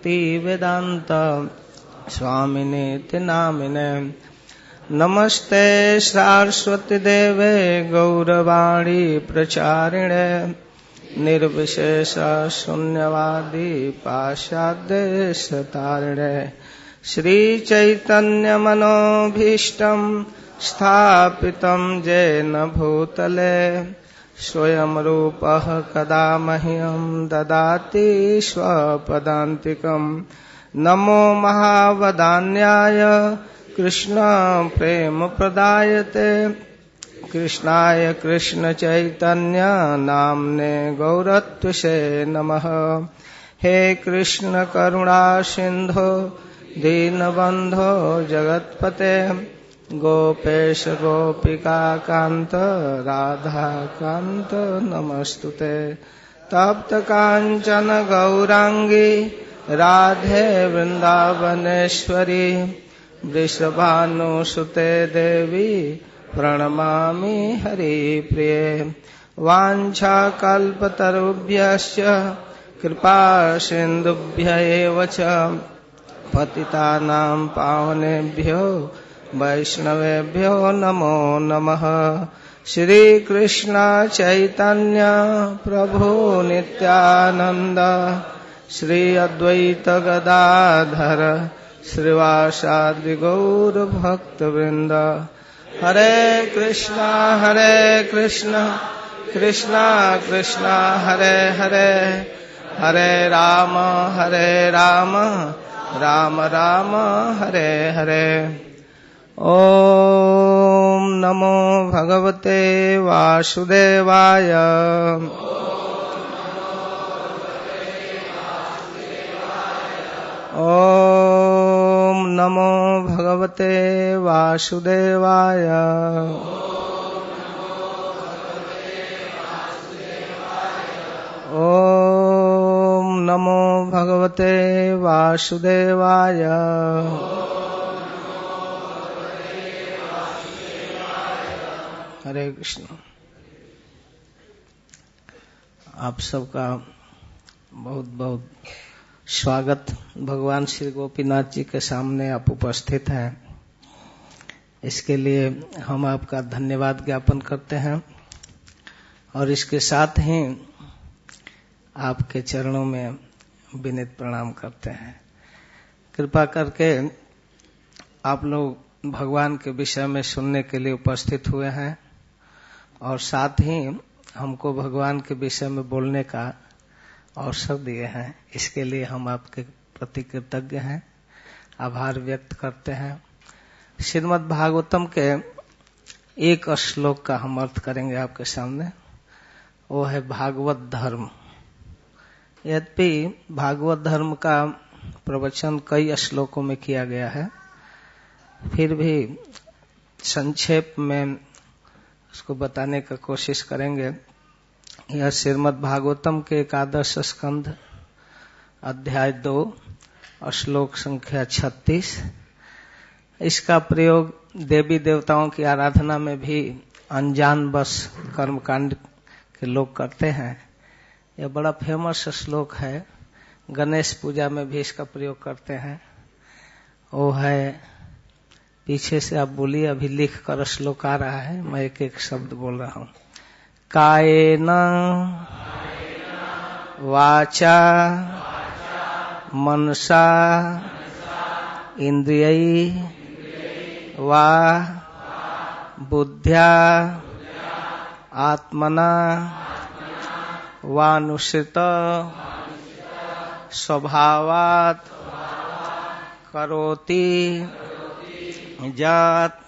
भक्ति वेदांत स्वामिनेति नामिने। नमस्ते सरस्वती देवे गौरवाणी प्रचारिणे निर्विशेष शून्यवादी पाश्चात्यदेशतारिणे। श्री चैतन्य मनोभीष्टं स्थापितं येन भूतले स्वयं रूपः कदा मह्यं ददाति स्वपदान्तिकम्। नमो महावदान्याय कृष्ण प्रेम प्रदायते कृष्णाय कृष्ण चैतन्य नामने गौरत्वसे नमः। हे कृष्ण करुणा सिंधो दीनबंधो जगत्पते गोपेश गोपिका कांत राधा कांत नमस्तुते। तप्त कांचन गौरांगी राधे वृंदावनेश्वरी वृषभानुसुते देवी प्रणमामि हरिप्रिये। वाञ्छाकल्पतरुभ्यश्च कृपा सिन्धुभ्य एव च पतितानां पावनेभ्यो वैष्णवेभ्यो नमो नमः। श्री कृष्ण चैतन्य प्रभु नित्यानंद श्री अद्वैत गदाधर श्रीवासादि गौर भक्तवृंद। हरे कृष्णा कृष्णा कृष्णा हरे हरे हरे राम राम राम हरे हरे। ओम नमो भगवते वासुदेवाय। ओम नमो भगवते वासुदेवाय। ओम नमो भगवते वासुदेवाय। हरे कृष्ण। आप सबका बहुत बहुत स्वागत। भगवान श्री गोपीनाथ जी के सामने आप उपस्थित हैं, इसके लिए हम आपका धन्यवाद ज्ञापन करते हैं और इसके साथ ही आपके चरणों में विनीत प्रणाम करते हैं। कृपा करके आप लोग भगवान के विषय में सुनने के लिए उपस्थित हुए हैं और साथ ही हमको भगवान के विषय में बोलने का अवसर दिए हैं। इसके लिए हम आपके प्रति कृतज्ञ हैं, आभार व्यक्त करते हैं। श्रीमद् भागवतम के एक श्लोक का हम अर्थ करेंगे आपके सामने। वो है भागवत धर्म। यद्यपि भागवत धर्म का प्रवचन कई श्लोकों में किया गया है, फिर भी संक्षेप में उसको बताने का कोशिश करेंगे। यह श्रीमद् भागवतम के एकादश स्कंध अध्याय 2 श्लोक संख्या 36। इसका प्रयोग देवी देवताओं की आराधना में भी अनजान बस कर्मकांड के लोग करते हैं। यह बड़ा फेमस श्लोक है। गणेश पूजा में भी इसका प्रयोग करते हैं। वो है, पीछे से आप बोलिए, अभी लिख कर श्लोक आ रहा है, मैं एक एक शब्द बोल रहा हूँ। कायेन वाचा मनसा इंद्रियै वा बुद्ध्या आत्मना वानुसृत स्वभावात् करोति यत्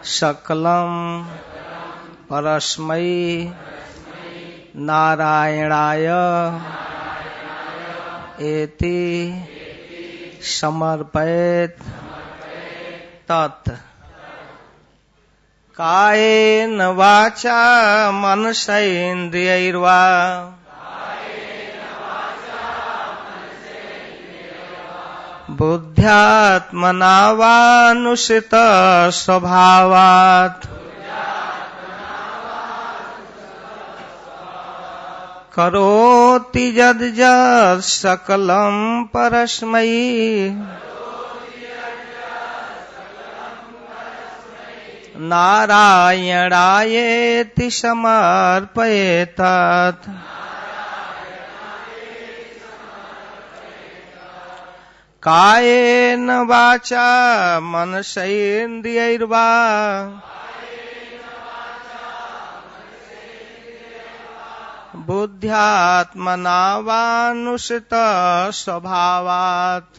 सकलं परस्मै नारायणाय एति समर्पयेत् तत्। कायेन वाचा मनसेन्द्रियैर्वा बुद्ध्यात्मना वानुसृत स्वभावात् करोति यद् यत् सकलं परस्मै नारायणायेति समर्पयेत्। कायेन वाचा मनसेन्द्रियैर्वा बुद्ध्यात्मना वानुसृत स्वभावात्।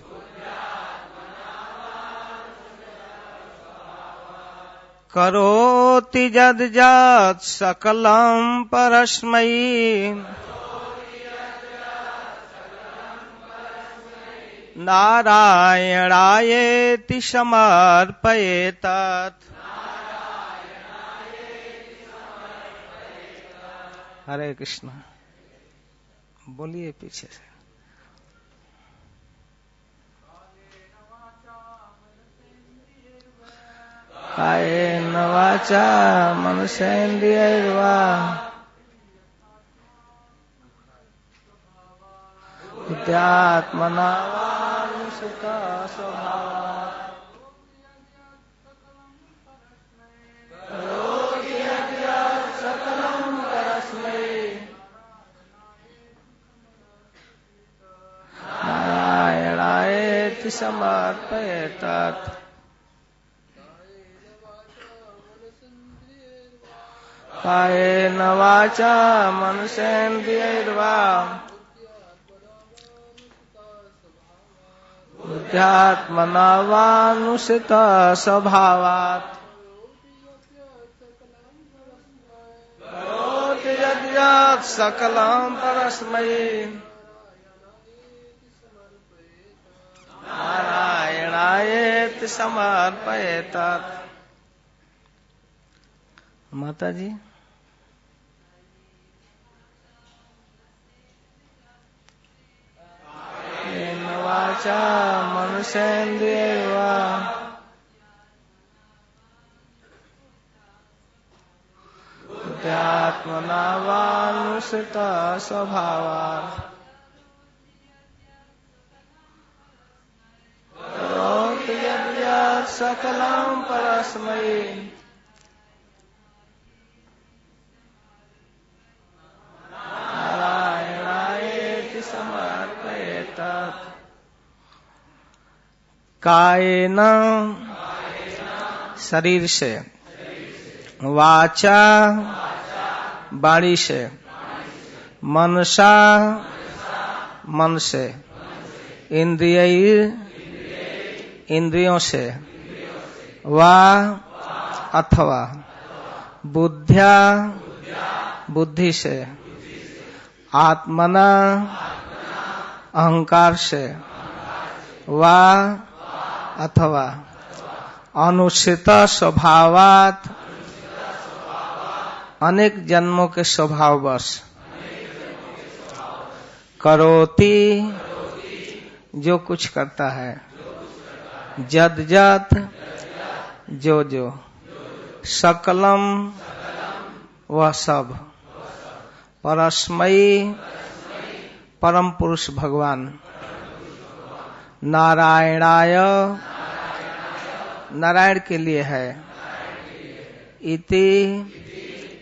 करोति यद् यत् सकलं परस्मै नारायणायेति समर्पयेत्। हरे कृष्ण। बोलिए पीछे से। कायेन वाचा मनसेन्द्रियैर्वा बुद्ध्यात्मना वानुसृत स्वभावात्। करोति यद् यत् सकलं परस्मै नारायणायेति समर्पयेत्। कायेन वाचा मनसेन्द्रियैर्वा बुद्ध्यात्मना वानुसृत स्वभावात्। करोति यद् यत् सकलं परस्मै नारायणायेति समर्पयेत्। माता जी वाचा मनसेन्द्रियैर्वा बुद्ध्यात्मना वानुसृत स्वभावात्। करोति यद् यत् सकलं परस्मै नारायणायेति समर्पयेत्। कायेन शरीर से, वाचा वाणी से, मनसा मन से, इंद्रियों से, वा अथवा बुद्ध्या बुद्धि से, आत्मना अहंकार से, वा अथवा अनुसृत स्वभावात् अनेक जन्मों के स्वभाववश। करोति जो कुछ करता है, यद् यत् जो जो, सकलम वह सब, परस्मै परम पुरुष भगवान, नारायणाय नारायण के लिए है, इति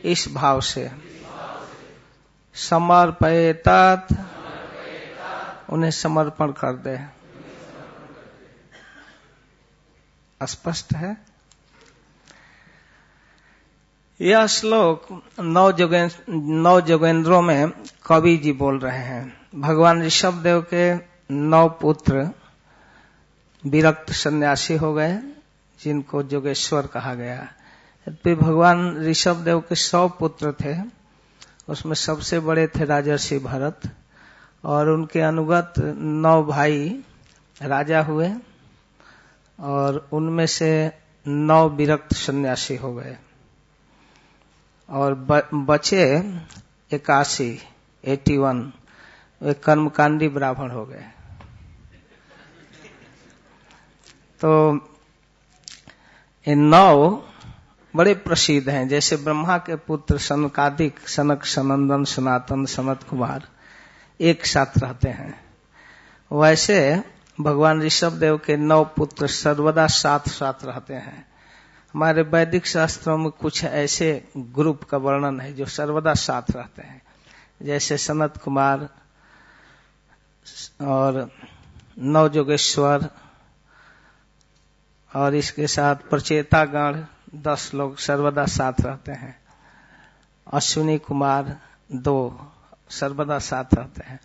इस भाव से, समर्पयेत् उन्हें समर्पण कर दे। स्पष्ट है। यह श्लोक नौ जोगेंद्रों में कवि जी बोल रहे हैं। भगवान ऋषभ देव के 9 पुत्र विरक्त सन्यासी हो गए, जिनको जोगेश्वर कहा गया। फिर भगवान ऋषभ देव के 100 पुत्र थे, उसमें सबसे बड़े थे राजर्षि भरत, और उनके अनुगत 9 भाई राजा हुए, और उनमें से 9 विरक्त सन्यासी हो गए, और बचे 81 वे कर्मकांडी ब्राह्मण हो गए। तो इन 9 बड़े प्रसिद्ध हैं। जैसे ब्रह्मा के पुत्र सनकादिक, सनक, सनंदन, सनातन, सनत कुमार एक साथ रहते हैं, वैसे भगवान ऋषभ देव के 9 पुत्र सर्वदा साथ साथ रहते हैं। हमारे वैदिक शास्त्रों में कुछ ऐसे ग्रुप का वर्णन है जो सर्वदा साथ रहते हैं, जैसे सनत कुमार और 9 जोगेश्वर, और इसके साथ प्रचेतागण 10 लोग सर्वदा साथ रहते हैं। अश्विनी कुमार 2 सर्वदा साथ रहते हैं।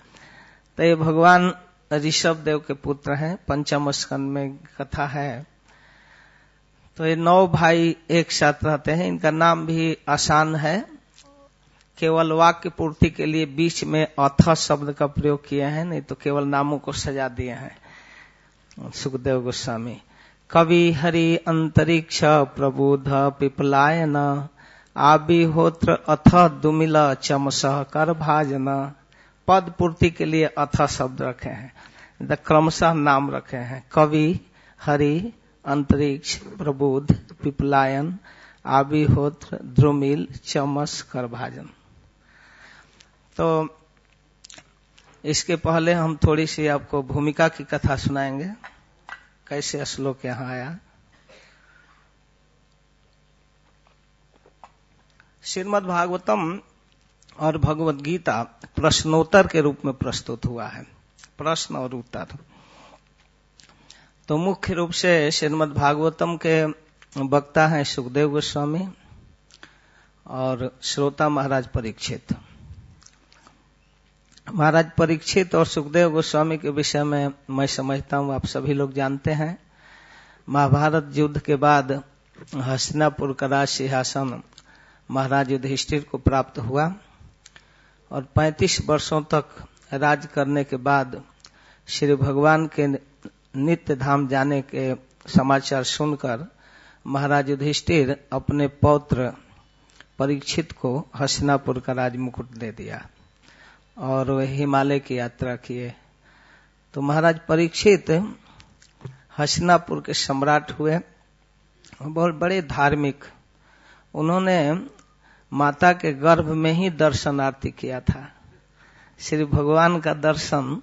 तो ये भगवान ऋषभ देव के पुत्र हैं। पंचम स्कंद में कथा है। तो ये 9 भाई एक साथ रहते हैं। इनका नाम भी आसान है, केवल वाक्य पूर्ति के लिए बीच में अथ शब्द का प्रयोग किए हैं, नहीं तो केवल नामों को सजा दिए हैं सुखदेव गोस्वामी। कवि हरि अंतरिक्ष प्रबुध पिपलायन आबिहोत्र अथ दुमिल चमस कर भाजन। पद पूर्ति के लिए अथ शब्द रखे हैं, क्रमशः नाम रखे हैं। कवि, हरि, अंतरिक्ष, प्रबुध, पिपलायन, आबिहोत्र, द्रुमिल, चमस, कर भाजन। तो इसके पहले हम थोड़ी सी आपको भूमिका की कथा सुनाएंगे, कैसे श्लोक यहाँ आया। श्रीमद् भागवतम और भगवद गीता प्रश्नोत्तर के रूप में प्रस्तुत हुआ है, प्रश्न और उत्तर। तो मुख्य रूप से श्रीमद् भागवतम के वक्ता हैं सुखदेव गोस्वामी और श्रोता महाराज परीक्षित। महाराज परीक्षित और सुखदेव गोस्वामी के विषय में मैं समझता हूँ आप सभी लोग जानते हैं। महाभारत युद्ध के बाद हस्तिनापुर का राज सिंहासन महाराज युधिष्ठिर को प्राप्त हुआ और 35 वर्षों तक राज करने के बाद श्री भगवान के नित्य धाम जाने के समाचार सुनकर महाराज युधिष्ठिर अपने पौत्र परीक्षित को हस्तिनापुर का राज मुकुट दे दिया और वे हिमालय की यात्रा किए। तो महाराज परीक्षित हस्तिनापुर के सम्राट हुए, बहुत बड़े धार्मिक। उन्होंने माता के गर्भ में ही दर्शनार्थी किया था। श्री भगवान का दर्शन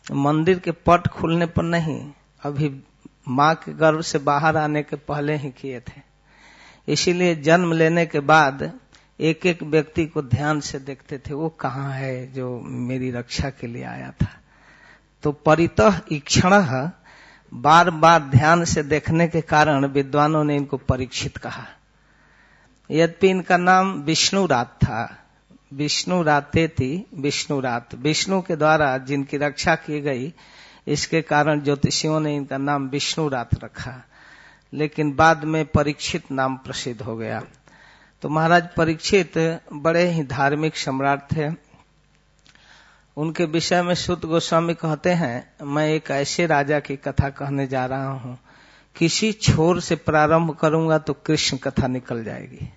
मंदिर के पट खुलने पर नहीं, अभी माँ के गर्भ से बाहर आने के पहले ही किए थे। इसीलिए जन्म लेने के बाद एक एक व्यक्ति को ध्यान से देखते थे, वो कहाँ है जो मेरी रक्षा के लिए आया था। तो परितः ईक्षणः, बार बार ध्यान से देखने के कारण विद्वानों ने इनको परीक्षित कहा। यद्यपि इनका नाम विष्णुरात था, विष्णुरातेति विष्णुरात, विष्णु के द्वारा जिनकी रक्षा की गई, इसके कारण ज्योतिषियों ने इनका नाम विष्णुरात रखा, लेकिन बाद में परीक्षित नाम प्रसिद्ध हो गया। तो महाराज परीक्षित बड़े ही धार्मिक सम्राट थे। उनके विषय में सूत गोस्वामी कहते हैं, मैं एक ऐसे राजा की कथा कहने जा रहा हूँ, किसी छोर से प्रारंभ करूंगा तो कृष्ण कथा निकल जाएगी।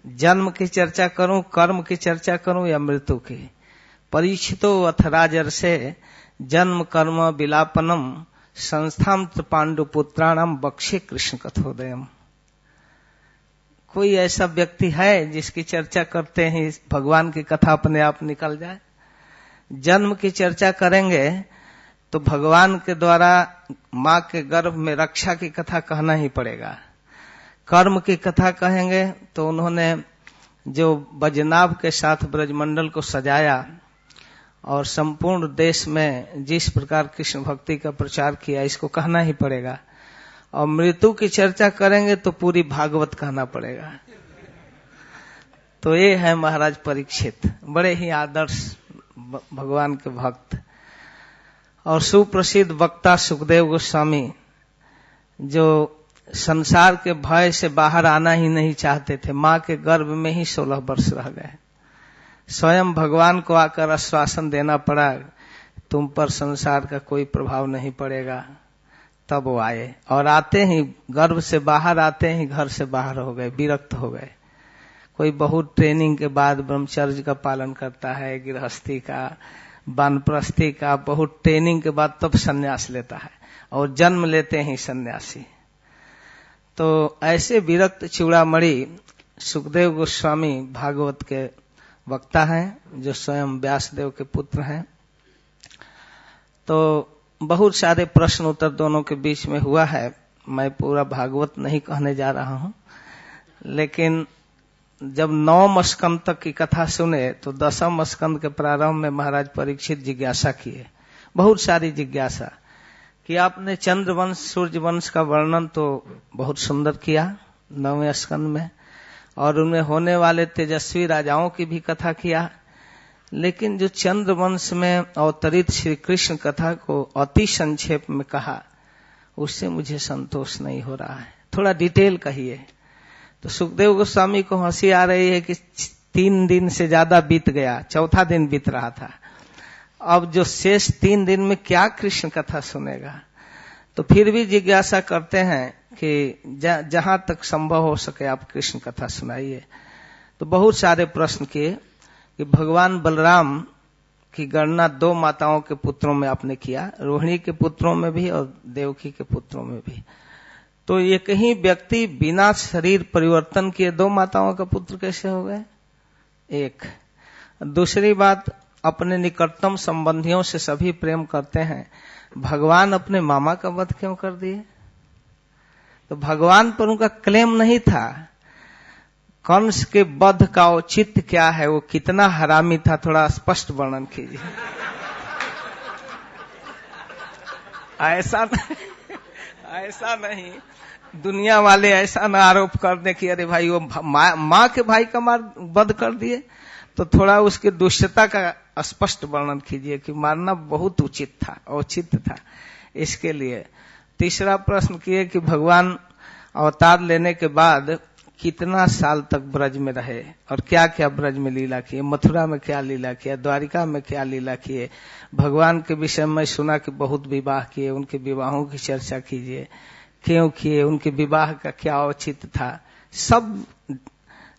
जन्म की चर्चा करूं, कर्म की चर्चा करूं या मृत्यु की। परीक्षितो अथ राजर्षे जन्म कर्म विलापनम संस्थाम पांडु पुत्राणाम बक्षे कृष्ण कथोदयम। कोई ऐसा व्यक्ति है जिसकी चर्चा करते ही भगवान की कथा अपने आप निकल जाए? जन्म की चर्चा करेंगे तो भगवान के द्वारा माँ के गर्भ में रक्षा की कथा कहना ही पड़ेगा। कर्म की कथा कहेंगे तो उन्होंने जो बजनाभ के साथ ब्रजमंडल को सजाया और संपूर्ण देश में जिस प्रकार कृष्ण भक्ति का प्रचार किया, इसको कहना ही पड़ेगा। और मृत्यु की चर्चा करेंगे तो पूरी भागवत कहना पड़ेगा। तो ये है महाराज परीक्षित, बड़े ही आदर्श भगवान के भक्त और सुप्रसिद्ध वक्ता सुखदेव गोस्वामी, जो संसार के भय से बाहर आना ही नहीं चाहते थे। माँ के गर्भ में ही 16 वर्ष रह गए। स्वयं भगवान को आकर आश्वासन देना पड़ा, तुम पर संसार का कोई प्रभाव नहीं पड़ेगा। तब वो आए और आते ही गर्भ से बाहर आते ही घर से बाहर हो गए, विरक्त हो गए। कोई बहुत ट्रेनिंग के बाद ब्रह्मचर्य का पालन करता है, गृहस्थी का, वानप्रस्थी का, बहुत ट्रेनिंग के बाद तब संन्यास लेता है और जन्म लेते ही सन्यासी। तो ऐसे विरक्त चूड़ामणि सुखदेव गोस्वामी भागवत के वक्ता हैं, जो स्वयं व्यासदेव के पुत्र हैं। तो बहुत सारे प्रश्न उत्तर दोनों के बीच में हुआ है। मैं पूरा भागवत नहीं कहने जा रहा हूं, लेकिन जब 9 स्कंद तक की कथा सुने तो 10वें स्कंद के प्रारंभ में महाराज परीक्षित जिज्ञासा किए, बहुत सारी जिज्ञासा कि आपने चंद्रवंश सूर्य वंश का वर्णन तो बहुत सुंदर किया 9वें स्कंद में, और उनमें होने वाले तेजस्वी राजाओं की भी कथा किया, लेकिन जो चंद्रवंश में अवतरित श्री कृष्ण कथा को अति संक्षेप में कहा, उससे मुझे संतोष नहीं हो रहा है, थोड़ा डिटेल कहिए। तो सुखदेव गोस्वामी को हंसी आ रही है कि 3 दिन से ज्यादा बीत गया, 4था दिन बीत रहा था, अब जो शेष 3 दिन में क्या कृष्ण कथा सुनेगा। तो फिर भी जिज्ञासा करते हैं कि जहां तक संभव हो सके आप कृष्ण कथा सुनाइए। तो बहुत सारे प्रश्न किए कि भगवान बलराम की गणना 2 माताओं के पुत्रों में आपने किया, रोहिणी के पुत्रों में भी और देवकी के पुत्रों में भी। तो ये कहीं व्यक्ति बिना शरीर परिवर्तन किए 2 माताओं का पुत्र कैसे हो गए? एक। दूसरी बात, अपने निकटतम संबंधियों से सभी प्रेम करते हैं, भगवान अपने मामा का वध क्यों कर दिए? तो भगवान पर उनका क्लेम नहीं था। कंस के वध का औचित्य क्या है, वो कितना हरामी था, थोड़ा स्पष्ट वर्णन कीजिए। ऐसा नहीं, दुनिया वाले ऐसा ना आरोप कर दे कि अरे भाई वो माँ के भाई का वध कर दिए, तो थोड़ा उसके दुष्टता का स्पष्ट वर्णन कीजिए कि मारना बहुत उचित था, औचित्य था। इसके लिए तीसरा प्रश्न किए कि भगवान अवतार लेने के बाद कितना साल तक ब्रज में रहे और क्या क्या ब्रज में लीला किए, मथुरा में क्या लीला किया, द्वारिका में क्या लीला किए। भगवान के विषय में सुना कि बहुत विवाह किए, उनके विवाहों की चर्चा कीजिए, क्यों किए, उनके विवाह का क्या औचित्य था। सब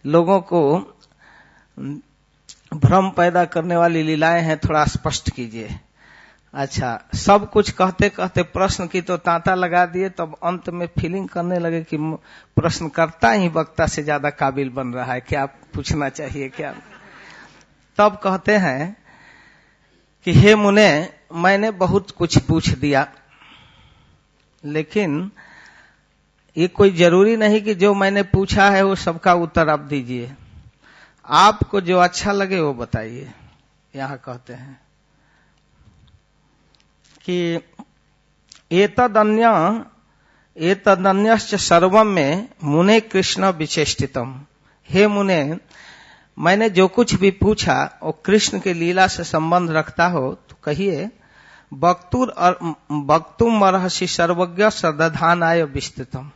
लोगों को भ्रम पैदा करने वाली लीलाएं हैं, थोड़ा स्पष्ट कीजिए। अच्छा, सब कुछ कहते कहते प्रश्न की तो तांता लगा दिए, तब अंत में फीलिंग करने लगे कि प्रश्नकर्ता ही वक्ता से ज्यादा काबिल बन रहा है, क्या पूछना चाहिए क्या। तब कहते हैं कि हे मुने, मैंने बहुत कुछ पूछ दिया, लेकिन ये कोई जरूरी नहीं कि जो मैंने पूछा है वो सबका उत्तर आप दीजिए, आपको जो अच्छा लगे वो बताइए। यहां कहते हैं कि एतदन्यश्च सर्वम में मुने कृष्ण विचेष्टितम। हे मुने, मैंने जो कुछ भी पूछा वो कृष्ण के लीला से संबंध रखता हो तो कहिए। वक्तुम अर्हसि सर्वज्ञ सदधानाय विस्तृतम।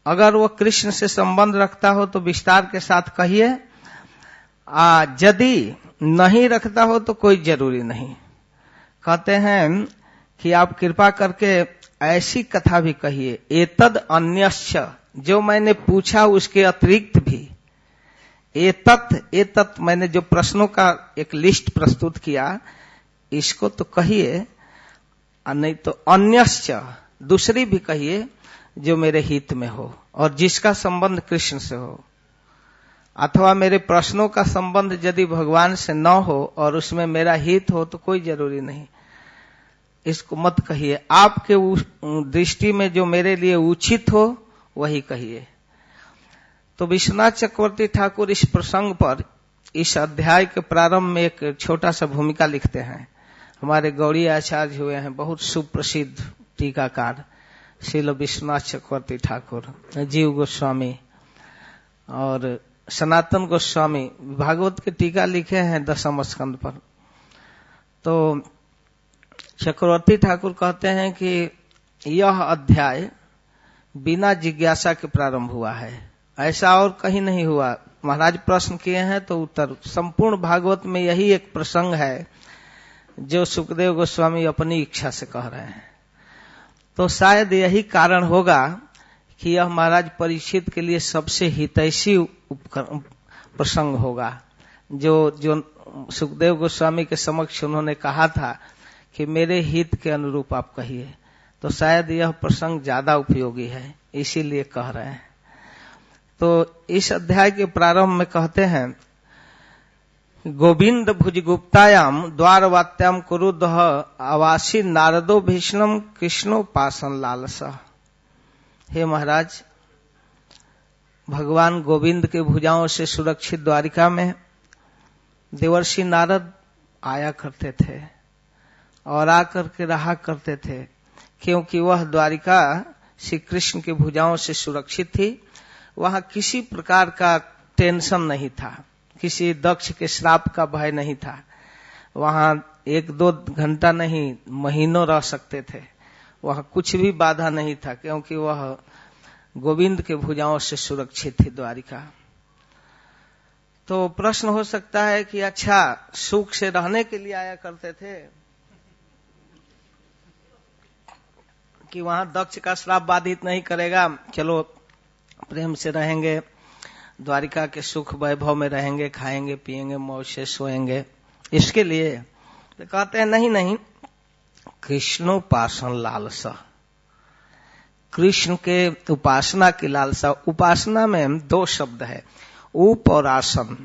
अगर वो कृष्ण से संबंध रखता हो तो विस्तार के साथ कहिए, यदि नहीं रखता हो तो कोई जरूरी नहीं। कहते हैं कि आप कृपा करके ऐसी कथा भी कहिए, एतद अन्यश्च, जो मैंने पूछा उसके अतिरिक्त भी। एतत् मैंने जो प्रश्नों का एक लिस्ट प्रस्तुत किया, इसको तो कहिए, नहीं तो अन्यश्च, दूसरी भी कहिए जो मेरे हित में हो और जिसका संबंध कृष्ण से हो, अथवा मेरे प्रश्नों का संबंध यदि भगवान से न हो और उसमें मेरा हित हो तो कोई जरूरी नहीं, इसको मत कहिए। आपके दृष्टि में जो मेरे लिए उचित हो वही कहिए। तो विश्वनाथ चक्रवर्ती ठाकुर इस प्रसंग पर इस अध्याय के प्रारंभ में एक छोटा सा भूमिका लिखते हैं। हमारे गौड़ी आचार्य हुए हैं बहुत सुप्रसिद्ध टीकाकार श्रील विश्वनाथ चक्रवर्ती ठाकुर, जीव गोस्वामी और सनातन गोस्वामी भागवत के टीका लिखे हैं 10वें स्कंद पर। तो चक्रवर्ती ठाकुर कहते हैं कि यह अध्याय बिना जिज्ञासा के प्रारंभ हुआ है, ऐसा और कहीं नहीं हुआ। महाराज प्रश्न किए हैं तो उत्तर, संपूर्ण भागवत में यही एक प्रसंग है जो सुखदेव गोस्वामी अपनी इच्छा से कह रहे हैं। तो शायद यही कारण होगा कि यह महाराज परीक्षित के लिए सबसे हितैषी प्रसंग होगा, जो सुखदेव गोस्वामी के समक्ष उन्होंने कहा था कि मेरे हित के अनुरूप आप कहिए। तो शायद यह प्रसंग ज्यादा उपयोगी है, इसीलिए कह रहे हैं। तो इस अध्याय के प्रारंभ में कहते हैं, गोविंद भुजगुप्तायाम द्वारवात्याम कुरुदह आवासी नारदो भीष्णम कृष्णोपासन लालसा। हे महाराज, भगवान गोविंद के भुजाओं से सुरक्षित द्वारिका में देवर्षि नारद आया करते थे और आकर के रहा करते थे, क्योंकि वह द्वारिका श्री कृष्ण के भुजाओं से सुरक्षित थी। वहां किसी प्रकार का टेंशन नहीं था, किसी दक्ष के श्राप का भय नहीं था। वहां 1-2 घंटा नहीं, महीनों रह सकते थे। वह कुछ भी बाधा नहीं था, क्योंकि वह गोविंद के भुजाओं से सुरक्षित थी द्वारिका। तो प्रश्न हो सकता है कि अच्छा, सुख से रहने के लिए आया करते थे कि वहां दक्ष का श्राप बाधित नहीं करेगा, चलो प्रेम से रहेंगे, द्वारिका के सुख वैभव में रहेंगे, खाएंगे पिएंगे, मौज से सोएंगे, इसके लिए। तो कहते हैं नहीं नहीं, कृष्णोपासन लालसा, कृष्ण के उपासना की लालसा। उपासना में 2 शब्द है, उप और आसन।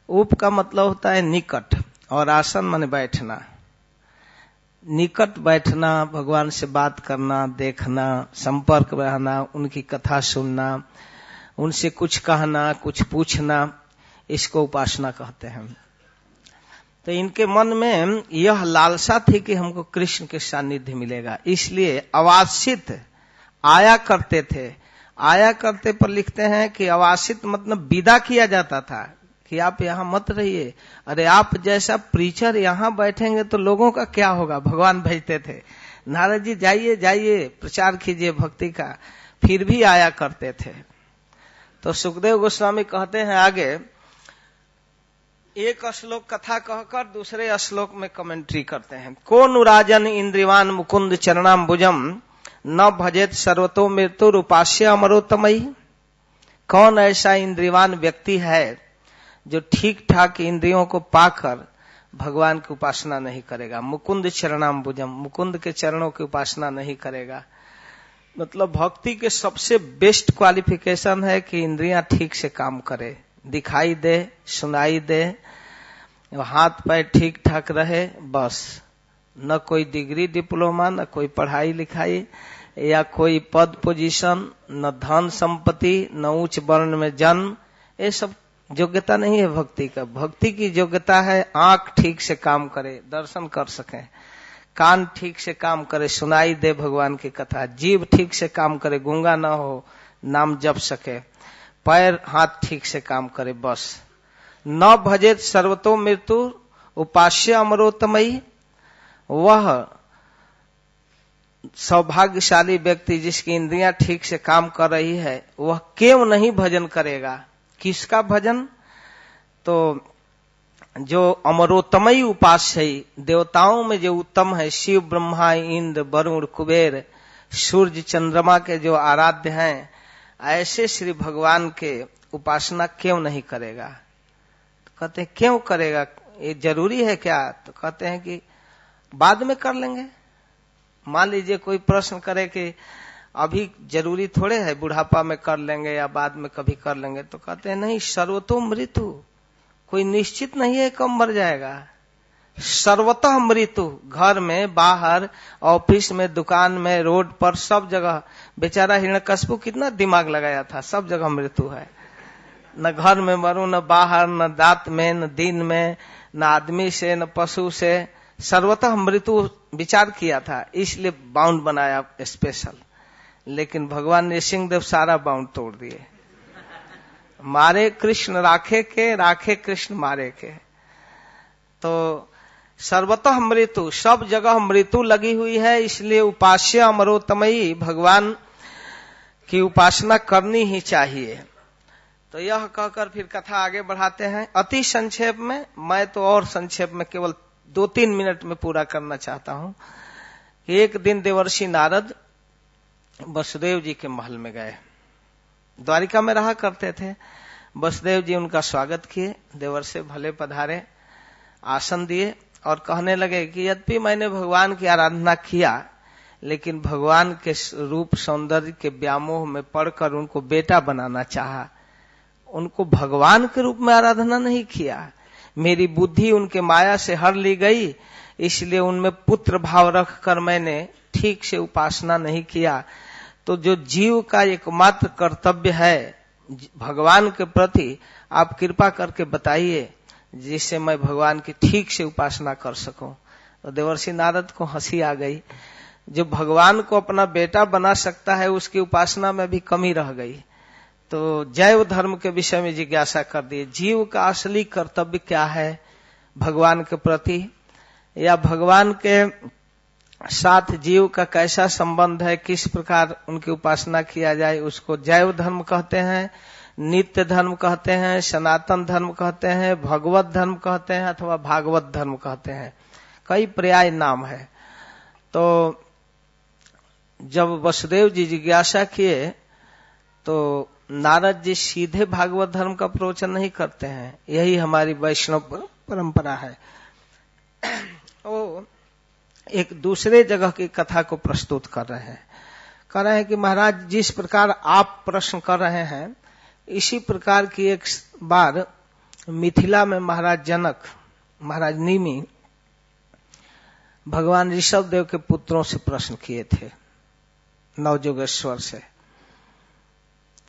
उप का मतलब होता है निकट, और आसन माने बैठना। निकट बैठना, भगवान से बात करना, देखना, संपर्क में रहना, उनकी कथा सुनना, उनसे कुछ कहना, कुछ पूछना, इसको उपासना कहते हैं। तो इनके मन में यह लालसा थी कि हमको कृष्ण के सानिध्य मिलेगा, इसलिए अवासित आया करते थे। आया करते पर लिखते हैं कि अवासित मतलब विदा किया जाता था कि आप यहां मत रहिए, अरे आप जैसा प्रीचर यहां बैठेंगे तो लोगों का क्या होगा। भगवान भेजते थे, नारद जी जाइए जाइए प्रचार कीजिए भक्ति का, फिर भी आया करते थे। तो सुखदेव गोस्वामी कहते हैं आगे, एक श्लोक कथा कहकर दूसरे श्लोक में कमेंट्री करते हैं। को नुराजन इंद्रिवान मुकुंद चरणाम्बुजम न भजेत सर्वतो मृत्यु उपास्य अमरोतमयी। कौन ऐसा इंद्रिवान व्यक्ति है जो ठीक ठाक इंद्रियों को पाकर भगवान की उपासना नहीं करेगा। मुकुंद चरणाम्बुजम, मुकुंद के चरणों की उपासना नहीं करेगा। मतलब भक्ति के सबसे बेस्ट क्वालिफिकेशन है कि इंद्रियां ठीक से काम करे, दिखाई दे, सुनाई दे, हाथ पैर ठीक ठाक रहे, बस। न कोई डिग्री डिप्लोमा, न कोई पढ़ाई लिखाई या कोई पद पोजीशन, न धन संपत्ति, न उच्च वर्ण में जन्म, ये सब योग्यता नहीं है भक्ति का। भक्ति की योग्यता है आंख ठीक से काम करे, दर्शन कर सके, कान ठीक से काम करे, सुनाई दे भगवान की कथा, जीभ ठीक से काम करे, गूंगा न हो, नाम जप सके, पैर हाथ ठीक से काम करे, बस। न भजेत सर्वतो मृत्यु उपास्य अमरोतमयी। वह सौभाग्यशाली व्यक्ति जिसकी इंद्रियां ठीक से काम कर रही है, वह क्यों नहीं भजन करेगा। किसका भजन? तो जो अमरोतमयी उपास्य है, देवताओं में जो उत्तम है, शिव ब्रह्मा इंद्र वरुण कुबेर सूर्य चंद्रमा के जो आराध्य हैं, ऐसे श्री भगवान के उपासना क्यों नहीं करेगा। तो कहते हैं क्यों करेगा, ये जरूरी है क्या? तो कहते हैं कि बाद में कर लेंगे। मान लीजिए कोई प्रश्न करे कि अभी जरूरी थोड़े है, बुढ़ापा में कर लेंगे या बाद में कभी कर लेंगे, तो कहते हैं नहीं, सर्वतो मृत्यु, कोई निश्चित नहीं है कब मर जाएगा। सर्वतः मृत्यु, घर में, बाहर, ऑफिस में, दुकान में, रोड पर, सब जगह। बेचारा हिरण्यकश्यप कितना दिमाग लगाया था, सब जगह मृत्यु है। न घर में मरूं, न बाहर, न दांत में, न दिन में, न आदमी से, न पशु से, सर्वतः मृत्यु विचार किया था, इसलिए बाउंड बनाया स्पेशल। लेकिन भगवान नृसिंहदेव सारा बाउंड तोड़ दिए। मारे कृष्ण राखे के, राखे कृष्ण मारे के। तो सर्वतः मृत्यु, सब जगह मृत्यु लगी हुई है, इसलिए उपास्य अमरोतमयी, भगवान की उपासना करनी ही चाहिए। तो यह कहकर फिर कथा आगे बढ़ाते हैं अति संक्षेप में। मैं तो और संक्षेप में केवल 2-3 मिनट में पूरा करना चाहता हूं। एक दिन देवर्षि नारद वसुदेव जी के महल में गए, द्वारिका में रहा करते थे। वसुदेव जी उनका स्वागत किए, देवर्षि भले पधारे, आसन दिए और कहने लगे कि यद्यपि मैंने भगवान की आराधना किया, लेकिन भगवान के रूप सौंदर्य के व्यामोह में पड़कर उनको बेटा बनाना चाहा। उनको भगवान के रूप में आराधना नहीं किया। मेरी बुद्धि उनके माया से हर ली गई, इसलिए उनमें पुत्र भाव रखकर मैंने ठीक से उपासना नहीं किया। तो जो जीव का एकमात्र कर्तव्य है भगवान के प्रति, आप कृपा करके बताइए जिससे मैं भगवान की ठीक से उपासना कर सकूं। तो देवर्षि नारद को हंसी आ गई। जो भगवान को अपना बेटा बना सकता है उसकी उपासना में भी कमी रह गई। तो जैव धर्म के विषय में जिज्ञासा कर दिए। जीव का असली कर्तव्य क्या है भगवान के प्रति, या भगवान के साथ जीव का कैसा संबंध है, किस प्रकार उनकी उपासना किया जाए, उसको जैव धर्म कहते हैं, नित्य धर्म कहते हैं, सनातन धर्म कहते हैं, भगवत धर्म कहते हैं, अथवा भागवत धर्म कहते हैं। कई पर्याय नाम है। तो जब वसुदेव जी जिज्ञासा किए तो नारद जी सीधे भागवत धर्म का प्रवचन नहीं करते हैं, यही हमारी वैष्णव परंपरा है। वो एक दूसरे जगह की कथा को प्रस्तुत कर रहे हैं कि महाराज जिस प्रकार आप प्रश्न कर रहे हैं, इसी प्रकार की एक बार मिथिला में महाराज जनक, महाराज निमि भगवान ऋषभ देव के पुत्रों से प्रश्न किए थे नवजोगेश्वर से।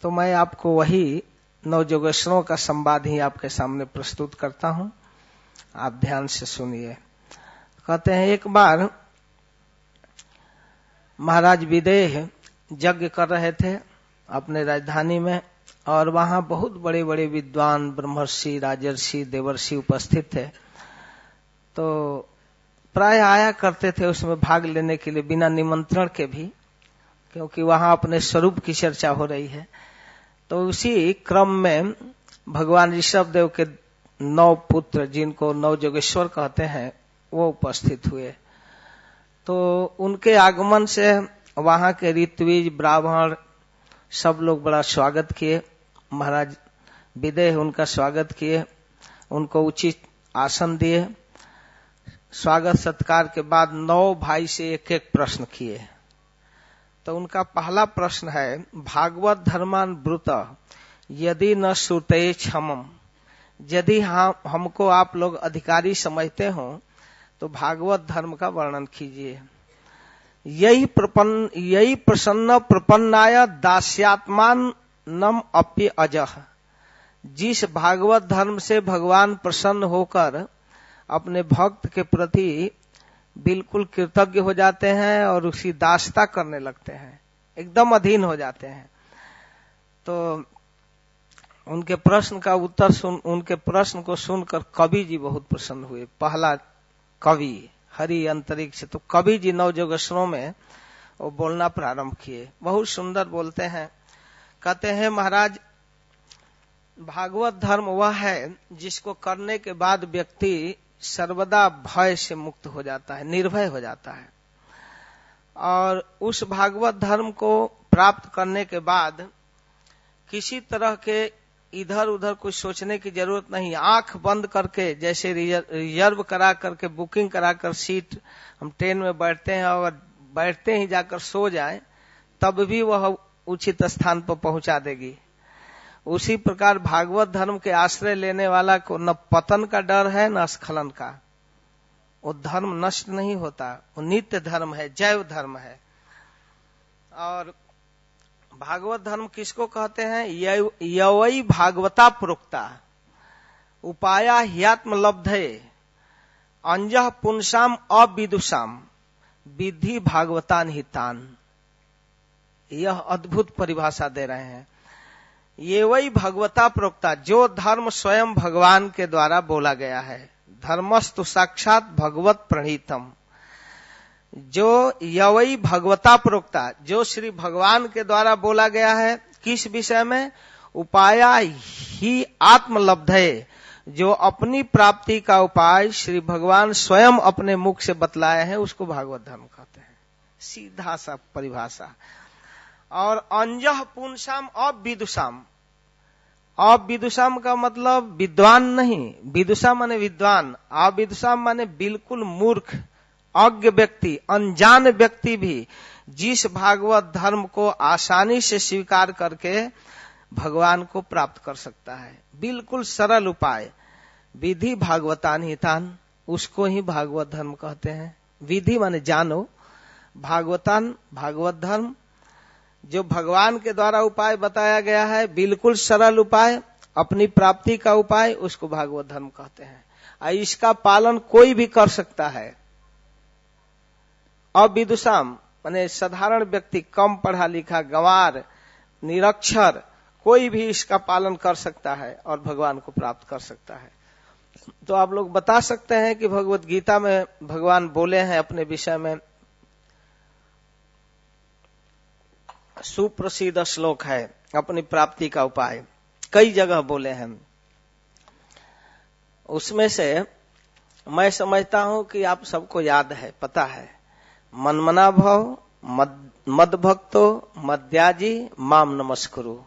तो मैं आपको वही नवजोगेश्वरों का संवाद ही आपके सामने प्रस्तुत करता हूं, आप ध्यान से सुनिए। कहते हैं एक बार महाराज विदेह यज्ञ कर रहे थे अपने राजधानी में, और वहां बहुत बड़े बड़े विद्वान ब्रह्मर्षि, राजर्षि, देवर्षि उपस्थित थे। तो प्राय आया करते थे उसमें भाग लेने के लिए बिना निमंत्रण के भी, क्योंकि वहां अपने स्वरूप की चर्चा हो रही है। तो उसी क्रम में भगवान ऋषभ देव के 9 पुत्र, जिनको नवजोगेश्वर कहते हैं, वो उपस्थित हुए। तो उनके आगमन से वहां के ऋत्विज, ब्राह्मण सब लोग बड़ा स्वागत किए। महाराज विदेह उनका स्वागत किए, उनको उचित आसन दिए। स्वागत सत्कार के बाद 9 भाई से एक एक प्रश्न किए। तो उनका पहला प्रश्न है, भागवत धर्मान ब्रुत यदि न श्रुते क्षमम। यदि हमको आप लोग अधिकारी समझते हो तो भागवत धर्म का वर्णन कीजिए। यही प्रसन्न प्रपन्नाय दास्यात्मान नम अप्य अजह। जिस भागवत धर्म से भगवान प्रसन्न होकर अपने भक्त के प्रति बिल्कुल कृतज्ञ हो जाते हैं और उसकी दासता करने लगते हैं, एकदम अधीन हो जाते हैं। तो उनके प्रश्न का उत्तर उनके प्रश्न को सुनकर कवि जी बहुत प्रसन्न हुए। पहला कवि हरि अंतरिक्ष, तो कवि जी नवजोगेश्वरों में वो बोलना प्रारंभ किए। बहुत सुंदर बोलते हैं। कहते हैं महाराज, भागवत धर्म वह है जिसको करने के बाद व्यक्ति सर्वदा भय से मुक्त हो जाता है, निर्भय हो जाता है। और उस भागवत धर्म को प्राप्त करने के बाद किसी तरह के इधर उधर कुछ सोचने की जरूरत नहीं। आंख बंद करके, जैसे रिजर्व करा करके, बुकिंग कराकर सीट हम ट्रेन में बैठते हैं और बैठते ही जाकर सो जाए, तब भी वह उचित स्थान पर पहुंचा देगी। उसी प्रकार भागवत धर्म के आश्रय लेने वाला को न पतन का डर है न स्खलन का। वो धर्म नष्ट नहीं होता, वो नित्य धर्म है, जैव धर्म है। और भागवत धर्म किसको कहते हैं? यवई भागवता प्रोक्ता उपाया ह्यात्म लब्धे अंजः पुंसाम अविदुषाम विधि भागवतान हितान। यह अद्भुत परिभाषा दे रहे हैं। ये वही भगवता प्रोक्ता, जो धर्म स्वयं भगवान के द्वारा बोला गया है। धर्मस्तु साक्षात भगवत प्रणीतम। जो यवई भगवता प्रोक्ता, जो श्री भगवान के द्वारा बोला गया है, किस विषय में? उपाया ही आत्मलब्धे, जो अपनी प्राप्ति का उपाय श्री भगवान स्वयं अपने मुख से बतलाए हैं, उसको भागवत धर्म कहते हैं। सीधा सा परिभाषा। और अंजह पुंसाम अविदुषाम। अविदुषाम का मतलब विद्वान नहीं, विदुषा माने विद्वान, अविदुषाम माने बिल्कुल मूर्ख, अज्ञ व्यक्ति, अनजान व्यक्ति भी जिस भागवत धर्म को आसानी से स्वीकार करके भगवान को प्राप्त कर सकता है, बिल्कुल सरल उपाय, विधि भागवतान हितान, उसको ही भागवत धर्म कहते हैं। विधि माने जानो, भागवतान भागवत धर्म, जो भगवान के द्वारा उपाय बताया गया है, बिल्कुल सरल उपाय, अपनी प्राप्ति का उपाय, उसको भागवत धर्म कहते हैं। इसका पालन कोई भी कर सकता है। अविदुषाम माने साधारण व्यक्ति, कम पढ़ा लिखा, गंवार, निरक्षर, कोई भी इसका पालन कर सकता है और भगवान को प्राप्त कर सकता है। तो आप लोग बता सकते हैं कि भगवत गीता में भगवान बोले हैं अपने विषय में, सुप्रसिद्ध श्लोक है अपनी प्राप्ति का उपाय, कई जगह बोले हैं। उसमें से मैं समझता हूं कि आप सबको याद है, पता है, मनमना भव, मद भक्तो, मद्याजी, माम नमस्कुरु,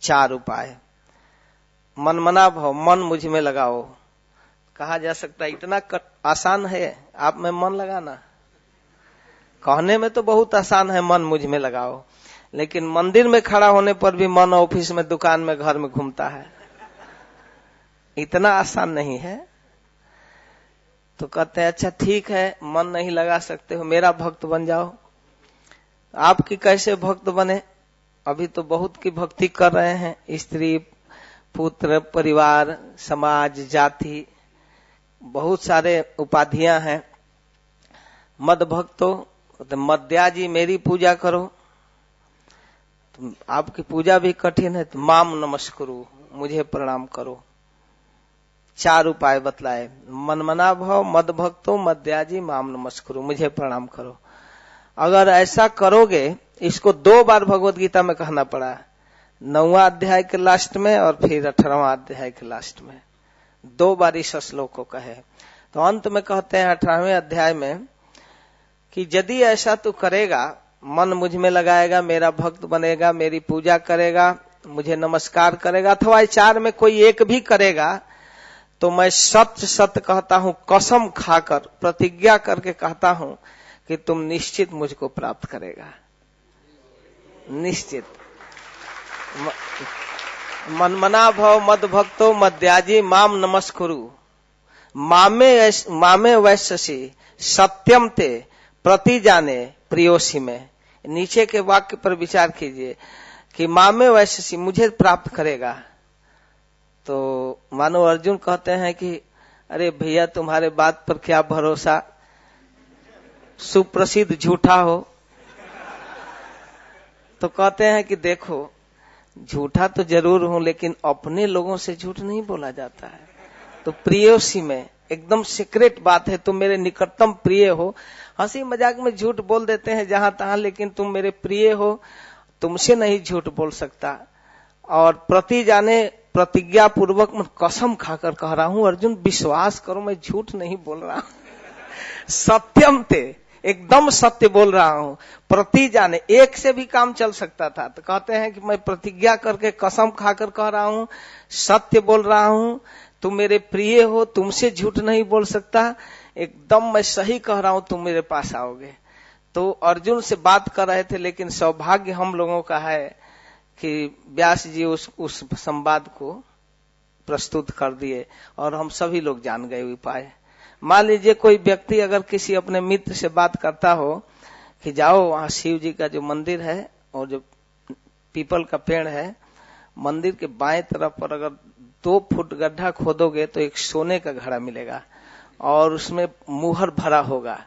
4 उपाय। मनमना भव, मन मुझ में लगाओ, कहा जा सकता है इतना आसान है आप में मन लगाना, कहने में तो बहुत आसान है मन मुझ में लगाओ, लेकिन मंदिर में खड़ा होने पर भी मन ऑफिस में, दुकान में, घर में घूमता है, इतना आसान नहीं है। तो कहते हैं अच्छा ठीक है, मन नहीं लगा सकते हो, मेरा भक्त बन जाओ। आपकी कैसे भक्त बने? अभी तो बहुत की भक्ति कर रहे हैं, स्त्री, पुत्र, परिवार, समाज, जाति, बहुत सारे उपाधियां हैं। मद भक्तो, मद्याजी, मेरी पूजा करो, तो आपकी पूजा भी कठिन है, तो माम नमस्कुरु, मुझे प्रणाम करो। 4 उपाय बतलाए, मनमना भव, मद भक्तो, मद्याजी, माम नमस्कुरु, मुझे प्रणाम करो। अगर ऐसा करोगे, इसको 2 बार भगवत गीता में कहना पड़ा, 9वां अध्याय के लास्ट में और फिर 18वां अध्याय के लास्ट में, 2 बार इस श्लोक को कहे। तो अंत में कहते हैं 18वें अध्याय में कि यदि ऐसा तू करेगा, मन मुझ में लगाएगा, मेरा भक्त बनेगा, मेरी पूजा करेगा, मुझे नमस्कार करेगा, अथवा 4 में कोई एक भी करेगा, तो मैं सत्य सत्य कहता हूं, कसम खाकर, प्रतिज्ञा करके कहता हूं कि तुम निश्चित मुझको प्राप्त करेगा, निश्चित। मनमना भव, मद भक्तो, मद्याजी, माम नमस्कुरु, मामे वैश्यसी सत्यम ते प्रति जाने प्रियोसी में। नीचे के वाक्य पर विचार कीजिए कि मामे वैश्यसी, मुझे प्राप्त करेगा। तो मानो अर्जुन कहते हैं कि अरे भैया तुम्हारे बात पर क्या भरोसा, सुप्रसिद्ध झूठा हो। तो कहते हैं कि देखो, झूठा तो जरूर हूं, लेकिन अपने लोगों से झूठ नहीं बोला जाता है। तो प्रियोसी में एकदम सीक्रेट बात है, तुम मेरे निकटतम प्रिय हो। हंसी मजाक में झूठ बोल देते हैं जहां तहां, लेकिन तुम मेरे प्रिय हो, तुमसे नहीं झूठ बोल सकता। और प्रति जाने, प्रतिज्ञा पूर्वक, कसम खाकर कह रहा हूं अर्जुन, विश्वास करो मैं झूठ नहीं बोल रहा हूं। सत्यम ते, एकदम सत्य बोल रहा हूं। प्रति जाने, एक से भी काम चल सकता था, तो कहते हैं कि मैं प्रतिज्ञा करके, कसम खाकर कह रहा हूं, सत्य बोल रहा हूं, तुम मेरे प्रिय हो, तुमसे झूठ नहीं बोल सकता, एकदम मैं सही कह रहा हूं, तुम मेरे पास आओगे। तो अर्जुन से बात कर रहे थे, लेकिन सौभाग्य हम लोगों का है कि व्यास जी उस संवाद को प्रस्तुत कर दिए और हम सभी लोग जान गए उपाय। मान लीजिए कोई व्यक्ति अगर किसी अपने मित्र से बात करता हो कि जाओ वहां शिव जी का जो मंदिर है और जो पीपल का पेड़ है, मंदिर के बाएं तरफ पर अगर 2 फुट गड्ढा खोदोगे तो एक सोने का घड़ा मिलेगा और उसमें मुहर भरा होगा।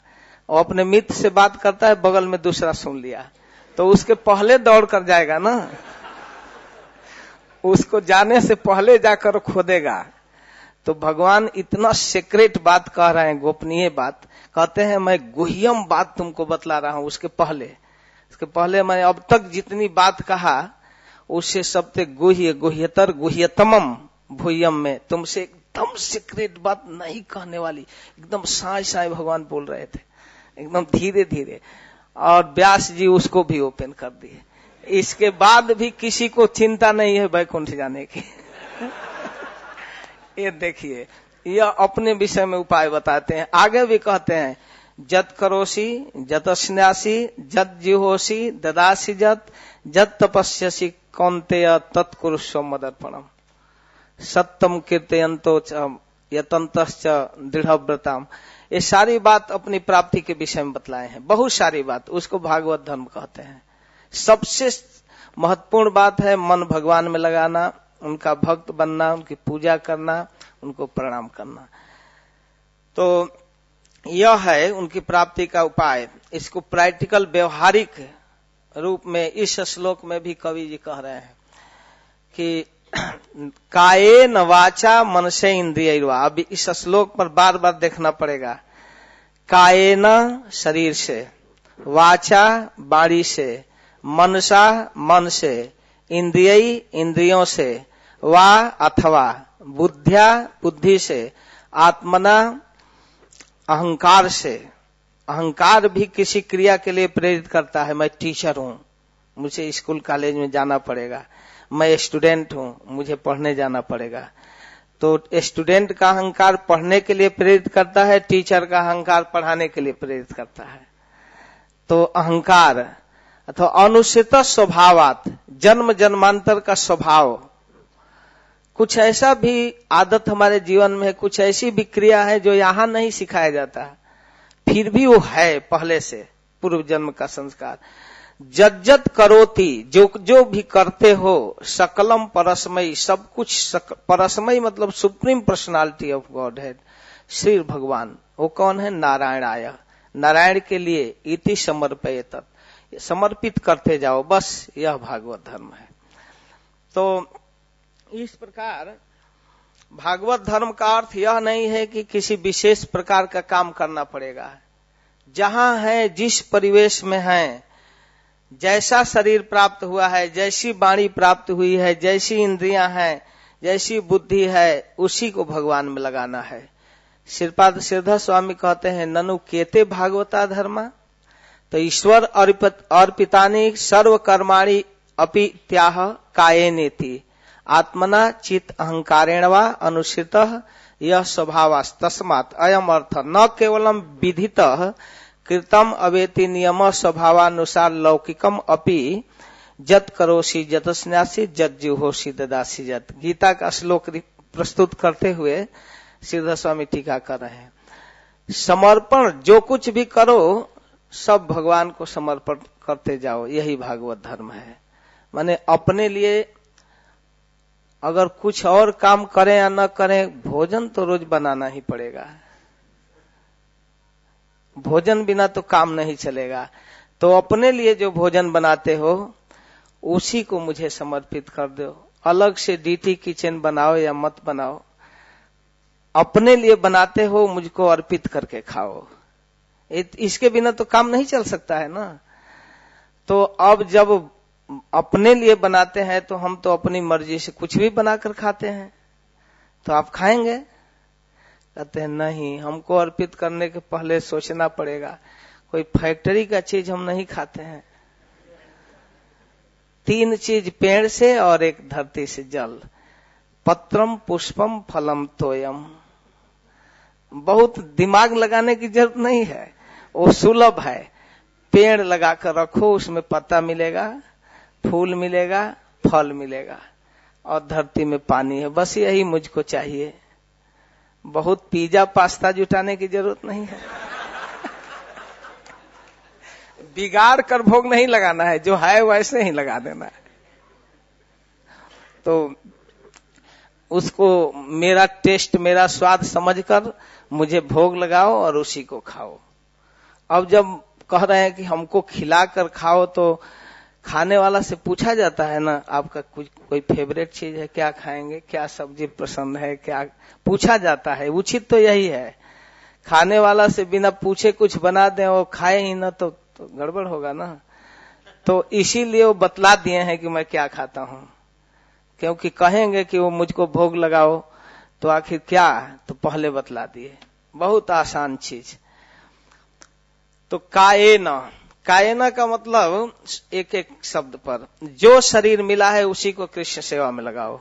और अपने मित्र से बात करता है, बगल में दूसरा सुन लिया, तो उसके पहले दौड़ कर जाएगा ना, उसको जाने से पहले जाकर खोदेगा। तो भगवान इतना सीक्रेट बात कह रहे हैं, गोपनीय बात कहते हैं, मैं गुह्यम बात तुमको बतला रहा हूं। उसके पहले मैं अब तक जितनी बात कहा उससे सबसे गुह्य, गुह्यतर, गुह्यतमम भूयम में तुमसे एकदम सीक्रेट बात नहीं कहने वाली, एकदम साय साय भगवान बोल रहे थे, एकदम धीरे धीरे। और व्यास जी उसको भी ओपन कर दिए। इसके बाद भी किसी को चिंता नहीं है वैकुंठ जाने की। ये देखिए, यह अपने विषय में उपाय बताते हैं। आगे भी कहते हैं, जत करोसी जत स्न्यासी जत जिहोसी ददासी जत जत तपस्यसी कौन्तेय तत्कुरुष्व मदर्पणम सत्यम कीर्तयन्तो यतन्तश्च दृढ़व्रताम। ये सारी बात अपनी प्राप्ति के विषय में बतलाए हैं, बहुत सारी बात, उसको भागवत धर्म कहते हैं। सबसे महत्वपूर्ण बात है मन भगवान में लगाना, उनका भक्त बनना, उनकी पूजा करना, उनको प्रणाम करना। तो यह है उनकी प्राप्ति का उपाय। इसको प्रैक्टिकल व्यवहारिक रूप में इस श्लोक में भी कवि जी कह रहे हैं कि कायेन वाचा मनसे इंद्रियैर्वा। अब इस श्लोक पर बार बार देखना पड़ेगा। कायेन शरीर से, वाचा वाणी से, मनसा मन से, इंद्रिय इंद्रियों से, वा अथवा बुद्धिया बुद्धि से, आत्मना अहंकार से। अहंकार भी किसी क्रिया के लिए प्रेरित करता है। मैं टीचर हूं, मुझे स्कूल कॉलेज में जाना पड़ेगा। मैं स्टूडेंट हूं, मुझे पढ़ने जाना पड़ेगा। तो स्टूडेंट का अहंकार पढ़ने के लिए प्रेरित करता है, टीचर का अहंकार पढ़ाने के लिए प्रेरित करता है। तो अहंकार अथवा अनुचित स्वभावात, जन्म जन्मांतर का स्वभाव, कुछ ऐसा भी आदत हमारे जीवन में है, कुछ ऐसी भी क्रिया है जो यहाँ नहीं सिखाया जाता, फिर भी वो है पहले से, पूर्व जन्म का संस्कार। जज्जत करोति, जो जो भी करते हो, सकलम परस्मयी, सब कुछ परस्मयी मतलब supreme personality of God head, Shri भगवान। वो कौन है? नारायणाय, नारायण के लिए। इति समर्पयेत, समर्पित करते जाओ, बस यह भागवत धर्म है। तो इस प्रकार भागवत धर्म का अर्थ यह नहीं है कि किसी विशेष प्रकार का काम करना पड़ेगा। जहां है, जिस परिवेश में है, जैसा शरीर प्राप्त हुआ है, जैसी वाणी प्राप्त हुई है, जैसी इंद्रियां हैं, जैसी बुद्धि है, उसी को भगवान में लगाना है। श्रीपाद श्रीधर स्वामी कहते हैं, ननु केते भागवता धर्मा। तो ईश्वर अर्पितानि सर्व कर्माणि अपि त्याह कायेनेति आत्मना चित अहंकारेण वा अनुसृतः यह स्वभावास् तस्मात् अयम अर्थ न केवलम विधितः कृतम अवेति नियम स्वभावानुसार लौकिकम अपि जत करोसी जत स्न्यासी जत जिहोसी ददासी जत। गीता का श्लोक प्रस्तुत करते हुए श्रीधर स्वामी टीका कर रहे हैं। समर्पण, जो कुछ भी करो सब भगवान को समर्पण करते जाओ, यही भागवत धर्म है। माने अपने लिए अगर कुछ और काम करें या न करें, भोजन तो रोज बनाना ही पड़ेगा। भोजन बिना तो काम नहीं चलेगा। तो अपने लिए जो भोजन बनाते हो उसी को मुझे समर्पित कर दो। अलग से डीटी किचन बनाओ या मत बनाओ, अपने लिए बनाते हो, मुझको अर्पित करके खाओ। इसके बिना तो काम नहीं चल सकता है ना। तो अब जब अपने लिए बनाते हैं तो हम तो अपनी मर्जी से कुछ भी बनाकर खाते हैं। तो आप खाएंगे? कहते हैं नहीं, हमको अर्पित करने के पहले सोचना पड़ेगा। कोई फैक्ट्री का चीज हम नहीं खाते हैं। 3 चीज, पेड़ से और एक धरती से जल, पत्रम पुष्पम फलम तोयम। बहुत दिमाग लगाने की जरूरत नहीं है, वो सुलभ है। पेड़ लगाकर रखो, उसमें पत्ता मिलेगा, फूल मिलेगा, फल मिलेगा, और धरती में पानी है। बस यही मुझको चाहिए। बहुत पिज्जा पास्ता जुटाने की जरूरत नहीं है। बिगाड़ कर भोग नहीं लगाना है, जो है वैसे ही लगा देना है। तो उसको मेरा टेस्ट, मेरा स्वाद समझकर मुझे भोग लगाओ और उसी को खाओ। अब जब कह रहे हैं कि हमको खिलाकर खाओ, तो खाने वाला से पूछा जाता है ना, आपका कुछ कोई फेवरेट चीज है, क्या खाएंगे, क्या सब्जी पसंद है, क्या पूछा जाता है। उचित तो यही है। खाने वाला से बिना पूछे कुछ बना दें, वो खाए ही ना तो गड़बड़ होगा ना। तो इसीलिए वो बतला दिए हैं कि मैं क्या खाता हूं, क्योंकि कहेंगे कि वो मुझको भोग लगाओ, तो आखिर क्या, तो पहले बतला दिए। बहुत आसान चीज। तो कायेन, कायेन का मतलब एक एक शब्द पर, जो शरीर मिला है उसी को कृष्ण सेवा में लगाओ।